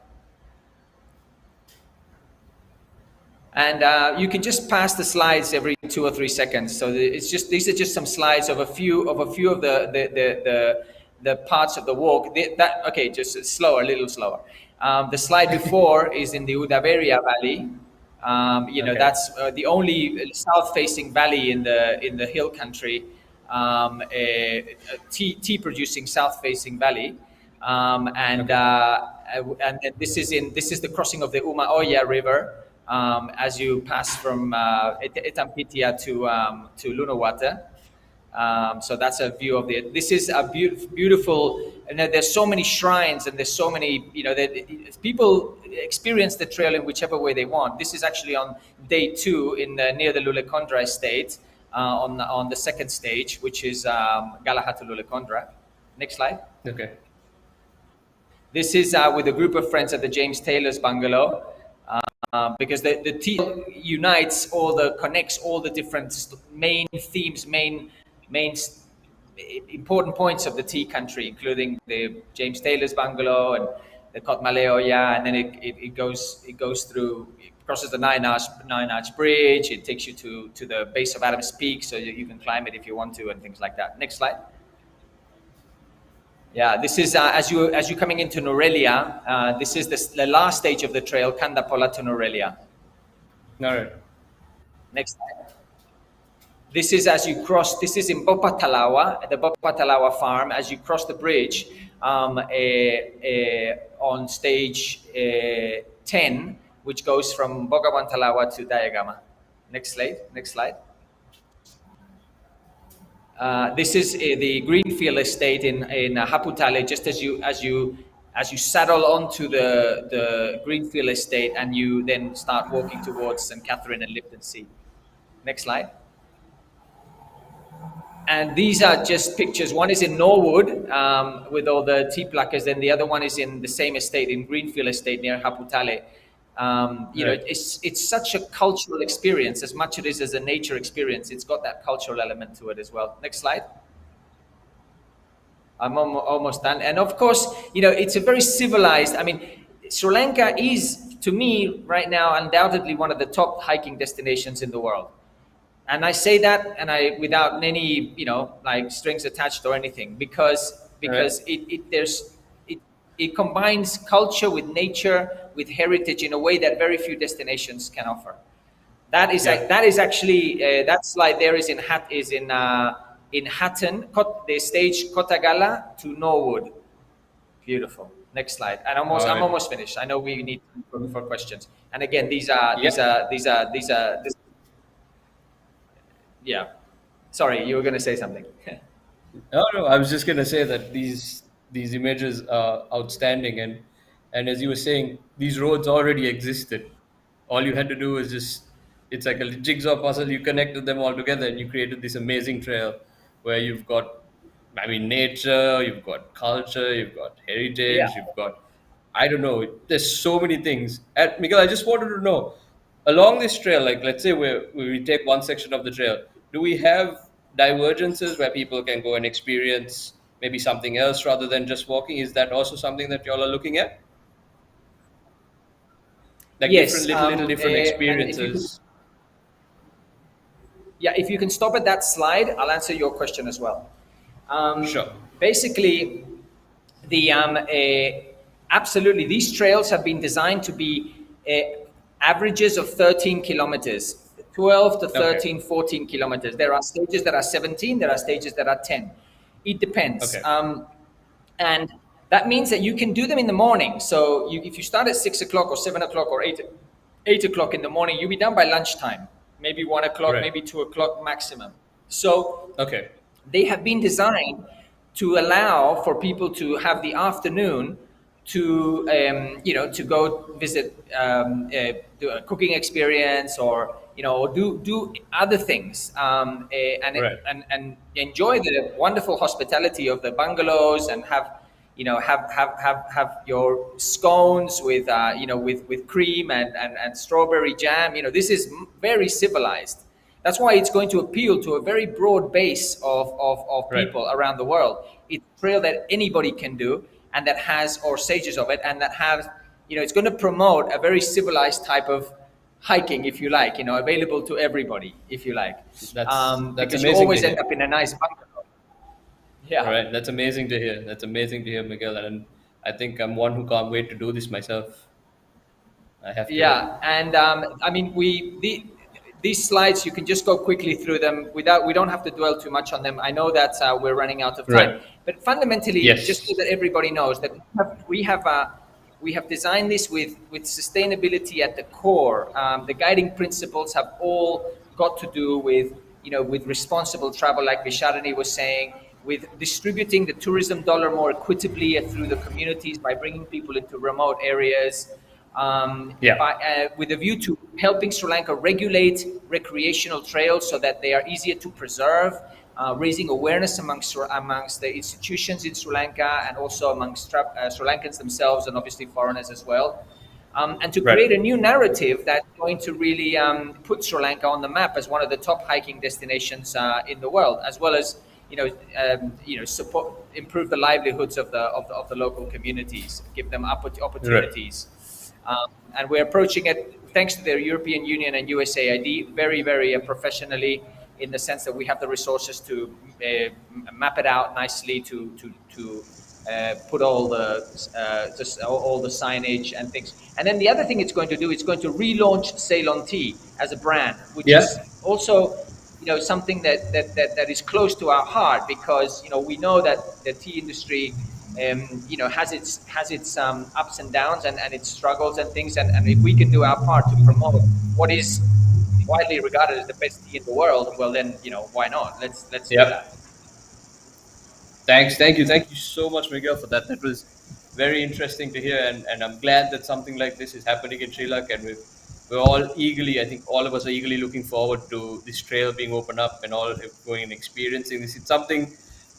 And you can just pass the slides every 2 or 3 seconds. So these are just some slides of a few of the parts of the walk. Okay, just slower, a little slower. The slide before is in the Udaveria Valley. Okay. That's the only south-facing valley in the hill country, a tea producing south-facing valley. And then this is the crossing of the Uma Oya River, as you pass from Etampitia to Lunawata. So that's a view of the. This is a beautiful, and there's so many shrines, and there's so many. That people experience the trail in whichever way they want. This is actually on day 2 near the Lulekondra estate, on the second stage, which is Galahatu Lulekondra. Next slide. Okay. This is with a group of friends at the James Taylor's bungalow, because the tea connects all the different main themes, main important points of the tea country, including the James Taylor's bungalow and the Kot Maleoya, and then it goes through, it crosses the Nine Arch Bridge. It takes you to the base of Adams Peak, so you can climb it if you want to, and things like that. Next slide. Yeah, this is as you're coming into Norelia. This is the last stage of the trail, Kandapola to Norelia. All right. Next slide. This is as you cross. This is in Bopatalawa, at the Bopatalawa farm. As you cross the bridge on stage 10, which goes from Bogawantalawa to Dayagama. Next slide. Next slide. This is the Greenfield estate in Haputale. Just as you saddle onto the Greenfield estate, and you then start walking towards St. Catherine and Lipton Sea. Next slide. And these are just pictures. One is in Norwood with all the tea pluckers, and the other one is in the same estate, in Greenfield estate near Haputale. It's such a cultural experience as much as it is as a nature experience. It's got that cultural element to it as well. Next slide. I'm almost done. And of course, it's a very civilized. I mean, Sri Lanka is, to me, right now, undoubtedly one of the top hiking destinations in the world. And I say that, and without any, like strings attached or anything, because it combines culture with nature, with heritage in a way that very few destinations can offer. That is actually that slide there is in Hatton, the stage Kotagala to Norwood. Beautiful. Next slide. And almost, All I'm right. almost finished. I know we need for questions. And again, these are Yeah. this, yeah. Sorry, you were going to say something. No, no, I was just gonna say that these images are outstanding, and as you were saying, these roads already existed. All you had to do is just it's like a jigsaw puzzle. You connected them all together, and you created this amazing trail where you've got, I mean, nature, you've got culture, you've got Yeah. heritage, you've got, I don't know, there's so many things. And Miguel, I just wanted to know, along this trail, like let's say we take one section of the trail, do we have divergences where people can go and experience maybe something else rather than just walking? Is that also something that y'all are looking at? Like different Yes. little different And if you could, experiences. yeah, if you can stop at that slide, I'll answer your question as well. Sure. Basically, the absolutely, these trails have been designed to be averages of 13 kilometers, 12 to Okay. 13, 14 kilometers. There are stages that are 17, there are stages that are 10. It depends. Okay. And that means that you can do them in the morning. So if you start at 6 o'clock or 7 o'clock or 8 o'clock in the morning, you'll be done by lunchtime, maybe 1 o'clock, Right. maybe 2 o'clock maximum. So Okay. they have been designed to allow for people to have the afternoon to to go visit, do a cooking experience, or or do other things, Right. and enjoy the wonderful hospitality of the bungalows, and have have your scones with with cream and strawberry jam. This is very civilized. That's why it's going to appeal to a very broad base of Right. people around the world. It's a trail that anybody can do, and that has, or stages of it, and that have, it's going to promote a very civilized type of hiking, if you like, available to everybody, if you like, That's because you amazing to always hear. end up in a nice bungalow. All Yeah. right. That's amazing to hear. That's amazing to hear, Miguel. And I think I'm one who can't wait to do this myself. I have to admit. Yeah, and I mean, these slides, you can just go quickly through them without, we don't have to dwell too much on them. I know that we're running out of time, Right. but fundamentally, just so Yes. that everybody knows that we have designed this with sustainability at the core. The guiding principles have all got to do with with responsible travel, like Visharini was saying, with distributing the tourism dollar more equitably through the communities by bringing people into remote areas, Yeah. with a view to helping Sri Lanka regulate recreational trails so that they are easier to preserve, raising awareness amongst the institutions in Sri Lanka, and also amongst Sri Lankans themselves, and obviously foreigners as well. And to Right. create a new narrative that's going to really put Sri Lanka on the map as one of the top hiking destinations in the world, as well as support, improve the livelihoods of the local communities, give them Right. opportunities. And we're approaching it, thanks to the European Union and USAID, very, very professionally, in the sense that we have the resources to map it out nicely, to put all the just all the signage and things. And then the other thing it's going to do, it's going to relaunch Ceylon Tea as a brand, which Yeah. is also something that is close to our heart, because we know that the tea industry has its ups and downs, and its struggles and things, and if we can do our part to promote what is widely regarded as the best tea in the world, well then why not? Let's do Yeah. that. Thanks. Thank you so much, Miguel, for that. That was very interesting to hear, and I'm glad that something like this is happening in Sri Lanka, and we're all eagerly, I think all of us are eagerly looking forward to this trail being opened up and all going and experiencing this. It's something,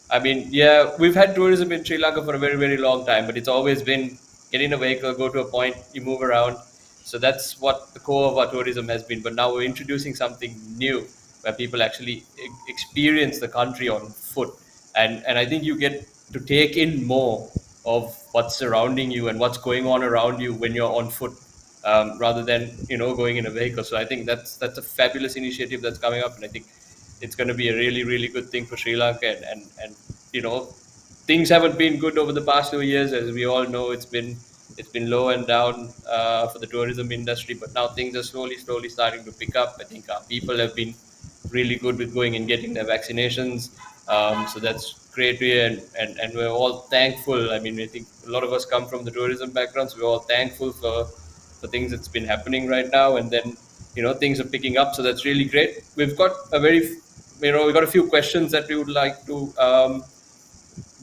I mean, yeah, we've had tourism in Sri Lanka for a very, very long time, but it's always been get in a vehicle, go to a point, you move around. So that's what the core of our tourism has been. But now we're introducing something new where people actually experience the country on foot. And I think you get to take in more of what's surrounding you and what's going on around you when you're on foot, rather than going in a vehicle. So I think that's a fabulous initiative that's coming up, and I think it's going to be a really really good thing for Sri Lanka. And you know things haven't been good over the past 2 years, as we all know. It's been low and down for the tourism industry, but now things are slowly starting to pick up. I think our people have been really good with going and getting their vaccinations. So that's great to hear, and we're all thankful. I mean, I think a lot of us come from the tourism background, so we're all thankful for things that's been happening right now, and then things are picking up. So that's really great. We've got a we've got a few questions that we would like to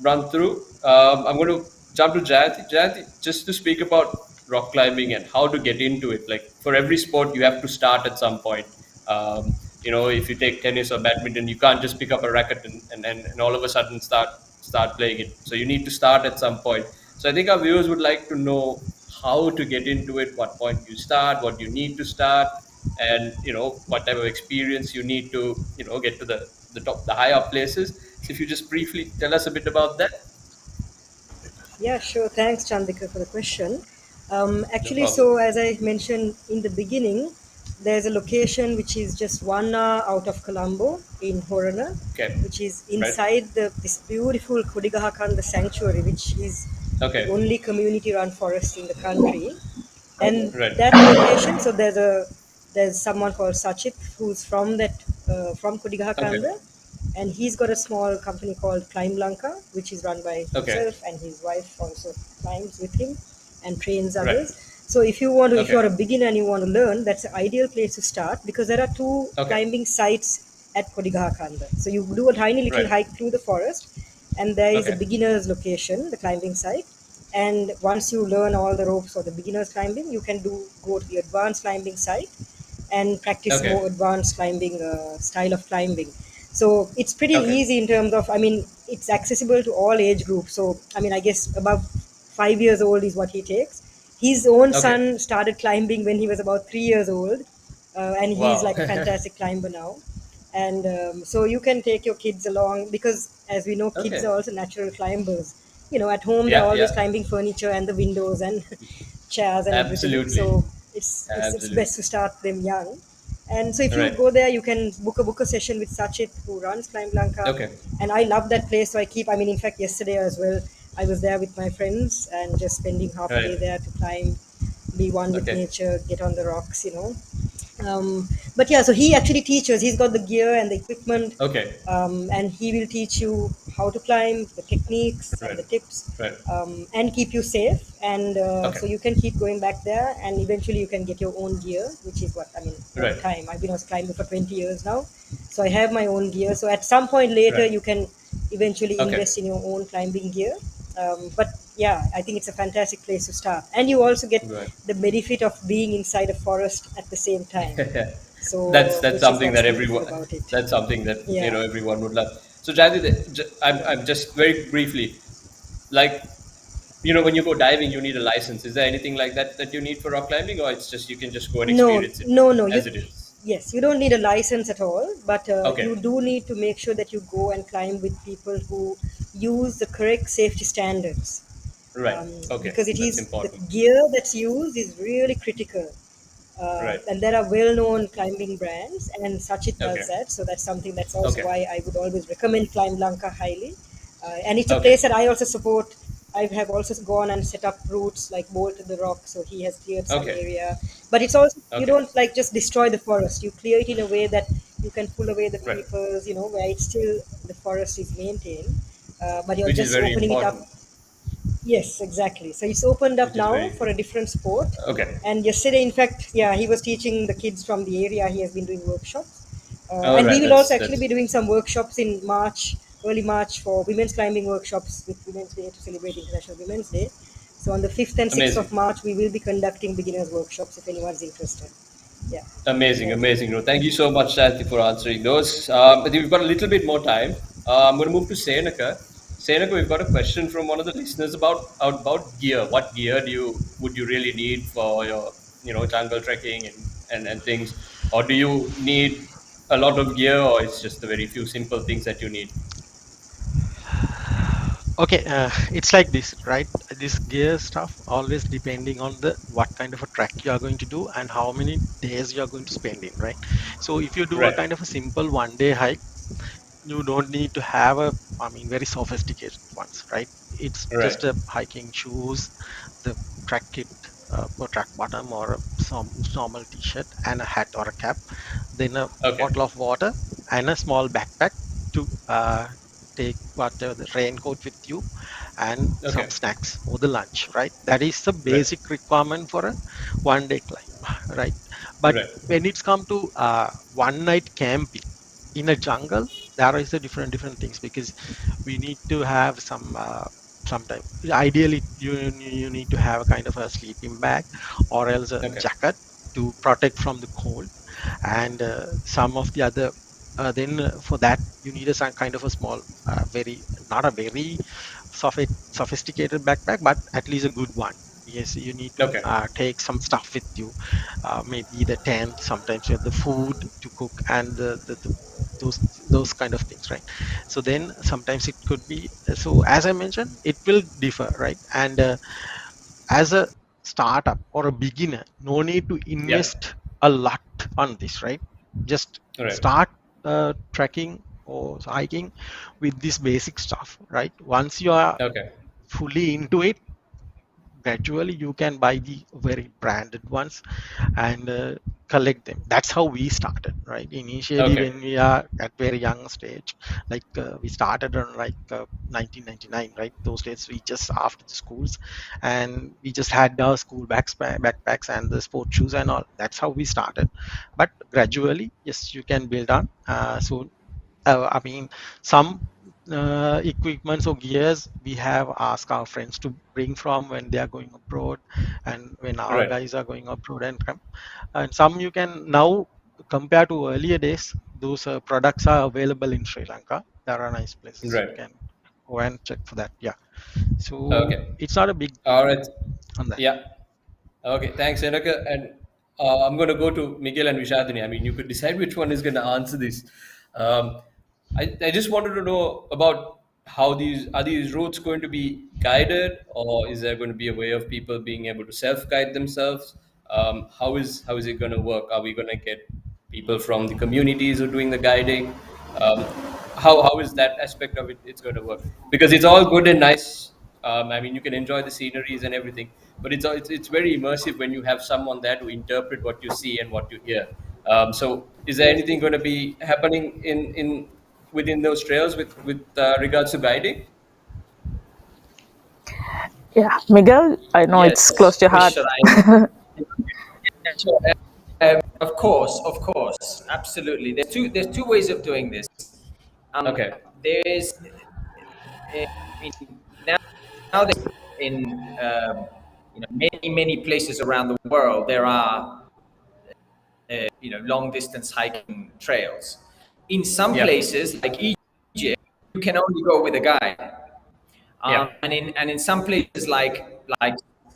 run through. I'm going to jump to Jayanti. Jayanti, just to speak about rock climbing and how to get into it. Like for every sport, you have to start at some point. If you take tennis or badminton, you can't just pick up a racket and all of a sudden start playing it. So you need to start at some point. So I think our viewers would like to know how to get into it, what point you start, what you need to start, and what type of experience you need to get to the top, the higher places. So if you just briefly tell us a bit about that. Yeah, sure. Thanks, Chandika, for the question. No Actually, problem. so as I mentioned in the beginning, there's a location which is just 1 hour out of Colombo in Horana, Okay. which is Right. inside this beautiful Kudigahakanda sanctuary, which is the Okay. only community-run forest in the country. And Right. that location, so there's someone called Sachit who's from Okay. Kudigahakanda, and he's got a small company called Climb Lanka, which is run by Okay. himself, and his wife also climbs with him and trains Right. others. So if Okay. you're a beginner and you want to learn, that's an ideal place to start, because there are two Okay. climbing sites at Kodigahakanda. So you do a tiny little Right. hike through the forest, and there is a Okay. beginner's location, the climbing site. And once you learn all the ropes for the beginner's climbing, you can go to the advanced climbing site and practice Okay. more advanced climbing style of climbing. So it's pretty Okay. easy in terms of, I mean, it's accessible to all age groups. So I mean, I guess above 5 years old is what he takes. His own Okay. son started climbing when he was about 3 years old, and he's Wow. like a fantastic climber now. And so you can take your kids along, because as we know, kids Okay. are also natural climbers. At home they're Yeah. always Yeah. climbing furniture and the windows and chairs and everything. Absolutely. So it's best Absolutely. to start them young. And so if you Right. go there, you can book a session with Sachit, who runs Climb Lanka. Okay. And I love that place. So I mean, in fact, yesterday as well, I was there with my friends and just spending half a day Right. there to climb, be one with Okay. nature, get on the rocks. But yeah, so he actually teaches. He's got the gear and the equipment, Okay. and he will teach you how to climb, the techniques and Right. the tips, Right. and keep you safe. And Okay. so you can keep going back there, and eventually you can get your own gear, which is what I mean. Over Right. time, I've been climbing for 20 years now, so I have my own gear. So at some point later, Right. you can eventually Okay. invest in your own climbing gear. But yeah, I think it's a fantastic place to start, and you also get Right. the benefit of being inside a forest at the same time. that's So, that's which is something what's that beautiful everyone about it. that's something that Yeah. everyone would love. So Jati, I'm just very briefly, like, when you go diving, you need a license. Is there anything like that you need for rock climbing, or it's just you can just go and No, experience it no, no. as it is? Yes, you don't need a license at all, but you Okay. do need to make sure that you go and climb with people who use the correct safety standards, Right. Okay. because it That's is the important. gear that's used is really critical. Right. And there are well-known climbing brands, and Sachit does Okay. that. So that's something that's also Okay. why I would always recommend Climb Lanka highly. And it's a Okay. place that I also support. I have also gone and set up routes like Bolt to the Rock, so he has cleared some Okay. area. But it's also, you Okay. don't like just destroy the forest. You clear it in a way that you can pull away the Right. creepers, where it's still the forest is maintained. But you're Which is just very opening it up. important. Yes, exactly. So it's opened up Which is now very for a different sport. okay. And yesterday, in fact, yeah, he was teaching the kids from the area. He has been doing workshops. All And we right. will also actually That's be doing some workshops in March, early March, for women's climbing workshops with Women's Day to celebrate International Women's Day. So on the 5th and 6th of amazing. March, we will be conducting beginners workshops if anyone's interested. Yeah, Amazing, definitely. amazing. No, thank you so much, Shanti, for answering those. I think we've got a little bit more time. I'm going to move to Senaka. Senaka, we've got a question from one of the listeners about gear. What gear would you really need for your jungle trekking and things, or do you need a lot of gear, or it's just the very few simple things that you need? Okay, it's like this, right? This gear stuff always depending on the what kind of a track you are going to do and how many days you are going to spend in, right? So if you do a Right. kind of a simple 1 day hike, you don't need to have I mean, very sophisticated ones, right? It's Right. just a hiking shoes, the track kit, or track bottom, or some normal t-shirt and a hat or a cap, then a Okay. bottle of water and a small backpack to take whatever the raincoat with you and some Okay. snacks or the lunch, right? That is the Right. basic requirement for a 1 day climb, right? But Right. when it's come to one night camping in a jungle, there is a different things, because we need to have some sometime ideally you need to have a kind of a sleeping bag or else a Okay. jacket to protect from the cold, and some of the other then for that you need a some kind of a small very not a very sophisticated backpack, but at least a good one. Yes, you need to Okay. take some stuff with you, maybe the tent, sometimes you have the food to cook, and those those kind of things, right? So then sometimes it could be, so as I mentioned, it will differ, right? And as a startup or a beginner, no need to Yeah. invest a lot on this, right? Just Right. start trekking or hiking with this basic stuff, right? Once you are Okay. fully into it, gradually you can buy the very branded ones and collect them. That's how we started, right? Initially Okay. when we are at very young stage, like we started on like 1999, right? Those days we just after the schools, and we just had our school backpacks and the sport shoes and all. That's how we started. But gradually, yes, you can build on. So I mean, some equipments or gears we have asked our friends to bring from when they are going abroad, and when our Right. guys are going abroad and come. And some you can now compare to earlier days. Those products are available in Sri Lanka. There are nice places you Right. can go and check for that. Yeah. So Okay. it's not a big All right. on that. Yeah. Okay, thanks, Enaka. And I'm going to go to Miguel and Vishadini. I mean, you could decide which one is going to answer this. Um, I just wanted to know about how these are these routes going to be guided, or is there going to be a way of people being able to self-guide themselves? How is it going to work? Are we going to get people from the communities who are doing the guiding? Um, how is that aspect of it? It's going to work because it's all good and nice. I mean, you can enjoy the sceneries and everything, but it's very immersive when you have someone there to interpret what you see and what you hear. So, is there anything going to be happening in within those trails with regards to guiding? Yeah, Miguel, I know it's close Yes, to your heart. Vishal. Yeah, sure. Of course, absolutely. There's two ways of doing this. Okay. There's I mean, now there's in many places around the world there are long distance hiking trails. In some Yeah. places like Egypt, you can only go with a guide. Yeah. And in some places like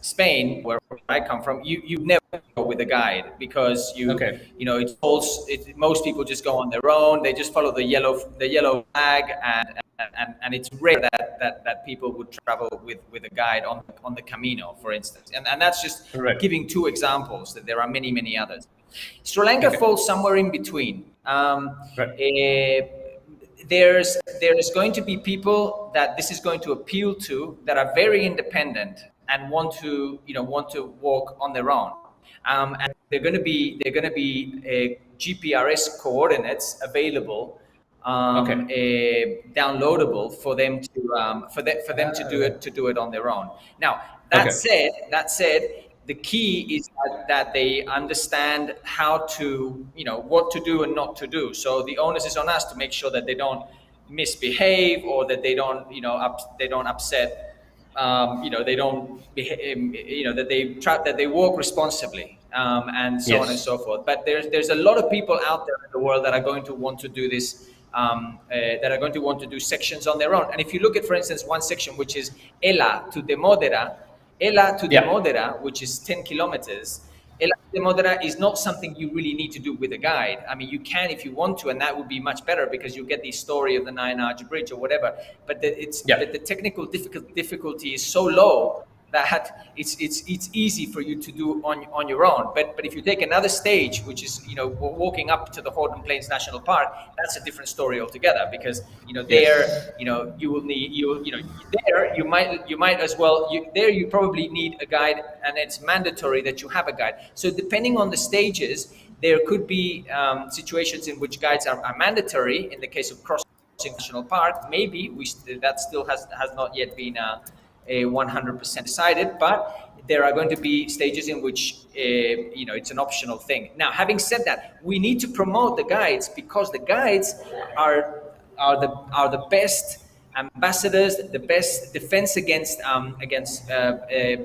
Spain, where I come from, you never go with a guide because Okay. most people just go on their own. They just follow the yellow flag, and it's rare that people would travel with a guide on the Camino, for instance. And that's just Right. giving two examples. That there are many others. Sri Lanka Okay. falls somewhere in between. Right. There's going to be people that this is going to appeal to that are very independent and want to walk on their own, and they're going to be GPRS coordinates available, Okay. downloadable for them to do it on their own. Now that Okay. said, the key is that they understand how to, what to do and not to do. So the onus is on us to make sure that they don't misbehave, or that they don't, they don't upset, they don't behave, that they walk responsibly, and so on and Yes. so forth. But there's a lot of people out there in the world that are going to want to do this, that are going to want to do sections on their own. And if you look at, for instance, one section which is Ela to Yeah. Demodera, which is 10 kilometers. Ela to Demodera is not something you really need to do with a guide. I mean, you can if you want to, and that would be much better because you get the story of the Nine Arch Bridge or whatever. But Yeah. the technical difficulty is so low that it's easy for you to do on your own. But if you take another stage, which is, walking up to the Horden Plains National Park, that's a different story altogether, because Yes. there, you will need there you might as well, there you probably need a guide, and it's mandatory that you have a guide. So depending on the stages, there could be situations in which guides are mandatory in the case of cross national park. Maybe that still has not yet been a 100% decided, but there are going to be stages in which it's an optional thing. Now, having said that, we need to promote the guides, because the guides are the best ambassadors, the best defense against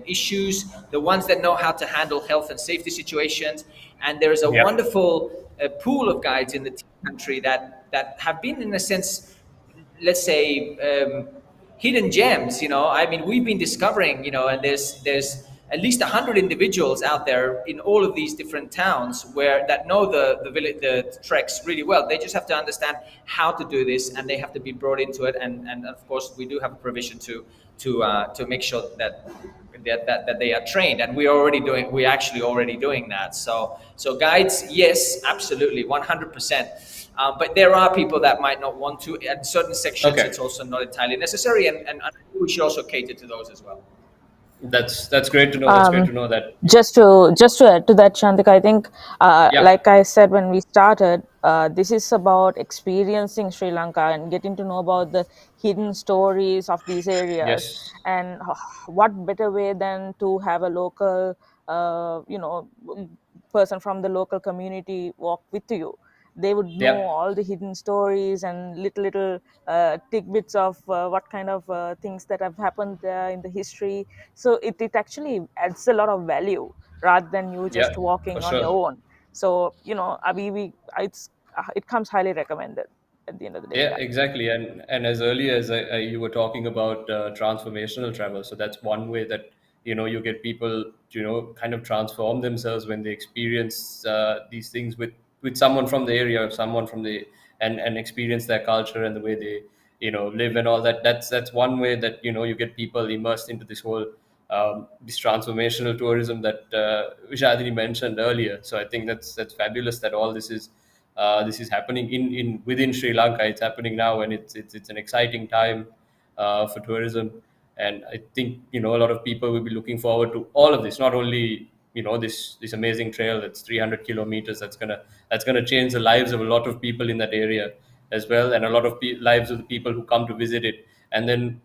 issues, the ones that know how to handle health and safety situations. And there is a Yeah. wonderful pool of guides in the country that have been, in a sense, let's say, hidden gems. I mean, we've been discovering, and there's at least 100 individuals out there in all of these different towns that know the treks really well. They just have to understand how to do this, and they have to be brought into it. And of course, we do have a provision to make sure that they are trained, and we're actually already doing that. So guides, yes, absolutely, 100%. But there are people that might not want to. At certain sections, Okay. it's also not entirely necessary, and we should also cater to those as well. That's great to know. That's great to know that. Just to add to that, Chantika, I think, Yeah. like I said when we started, this is about experiencing Sri Lanka and getting to know about the hidden stories of these areas. Yes. And what better way than to have a local, person from the local community walk with you. They would know Yeah. all the hidden stories and little tidbits of what kind of things that have happened there in the history. So it actually adds a lot of value rather than you just Yeah. For walking on sure. your own. So it comes highly recommended at the end of the day. Yeah, Yeah. exactly. And as early as you were talking about transformational travel, so that's one way that you get people kind of transform themselves when they experience these things with someone from the area, or someone from the and experience their culture and the way they live and all that. That's one way that you get people immersed into this whole this transformational tourism that Vishadini mentioned earlier. So I think that's fabulous that all this is happening in within Sri Lanka. It's happening now, and it's an exciting time for tourism. And I think a lot of people will be looking forward to all of this. Not only this amazing trail that's 300 kilometers that's gonna change the lives of a lot of people in that area as well, and a lot of lives of the people who come to visit it. And then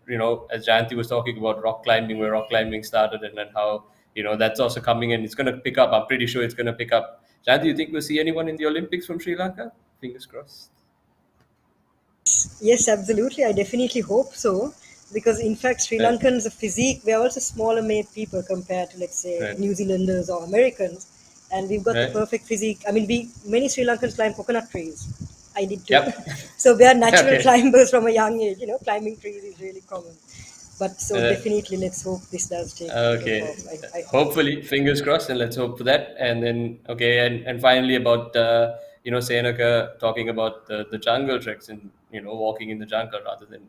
as Jayanti was talking about rock climbing, where rock climbing started, and then how that's also coming, and it's going to pick up. I'm pretty sure it's going to pick up. Jayanti, you think we'll see anyone in the Olympics from Sri Lanka? Fingers crossed. Yes, absolutely. I definitely hope so. Because in fact, Sri Yeah. Lankans, a physique, we're also smaller made people compared to, let's say, Right. New Zealanders or Americans. And we've got the Right. perfect physique. I mean, many Sri Lankans climb coconut trees. I did too. Yep. So we are natural Okay. climbers from a young age. Climbing trees is really common. But so Uh, definitely, let's hope this does take Okay. off. I hope. Hopefully, fingers crossed, and let's hope for that. And then, okay, and finally about Senaka talking about the jungle treks and walking in the jungle rather than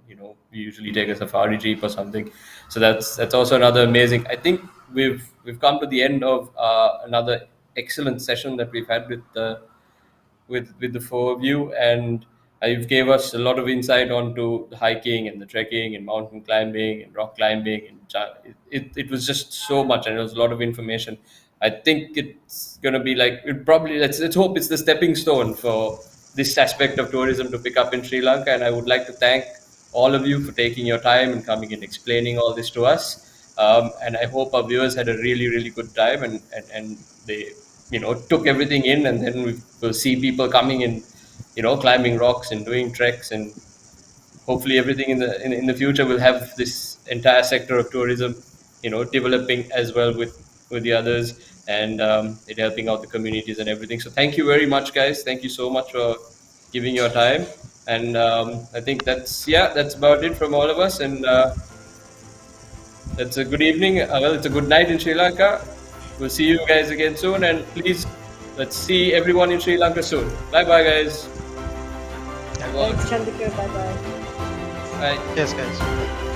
we usually take a safari jeep or something. So that's also another amazing. I think we've come to the end of another excellent session that we've had with the four of you, and you've gave us a lot of insight onto the hiking and the trekking and mountain climbing and rock climbing, and it was just so much, and it was a lot of information. I think it's going to be like it probably let's hope it's the stepping stone for this aspect of tourism to pick up in Sri Lanka. And I would like to thank all of you for taking your time and coming and explaining all this to us. And I hope our viewers had a really, really good time, and they took everything in. And then we'll see people coming in, climbing rocks and doing treks, and hopefully everything in the future will have this entire sector of tourism developing as well with the others, and it helping out the communities and everything. So thank you very much, guys. Thank you so much for giving your time. And I think that's about it from all of us. And that's a good evening. Well, it's a good night in Sri Lanka. We'll see you guys again soon. And please, let's see everyone in Sri Lanka soon. Bye bye, guys. Thanks, Chandika. Bye bye. Bye. Yes, guys.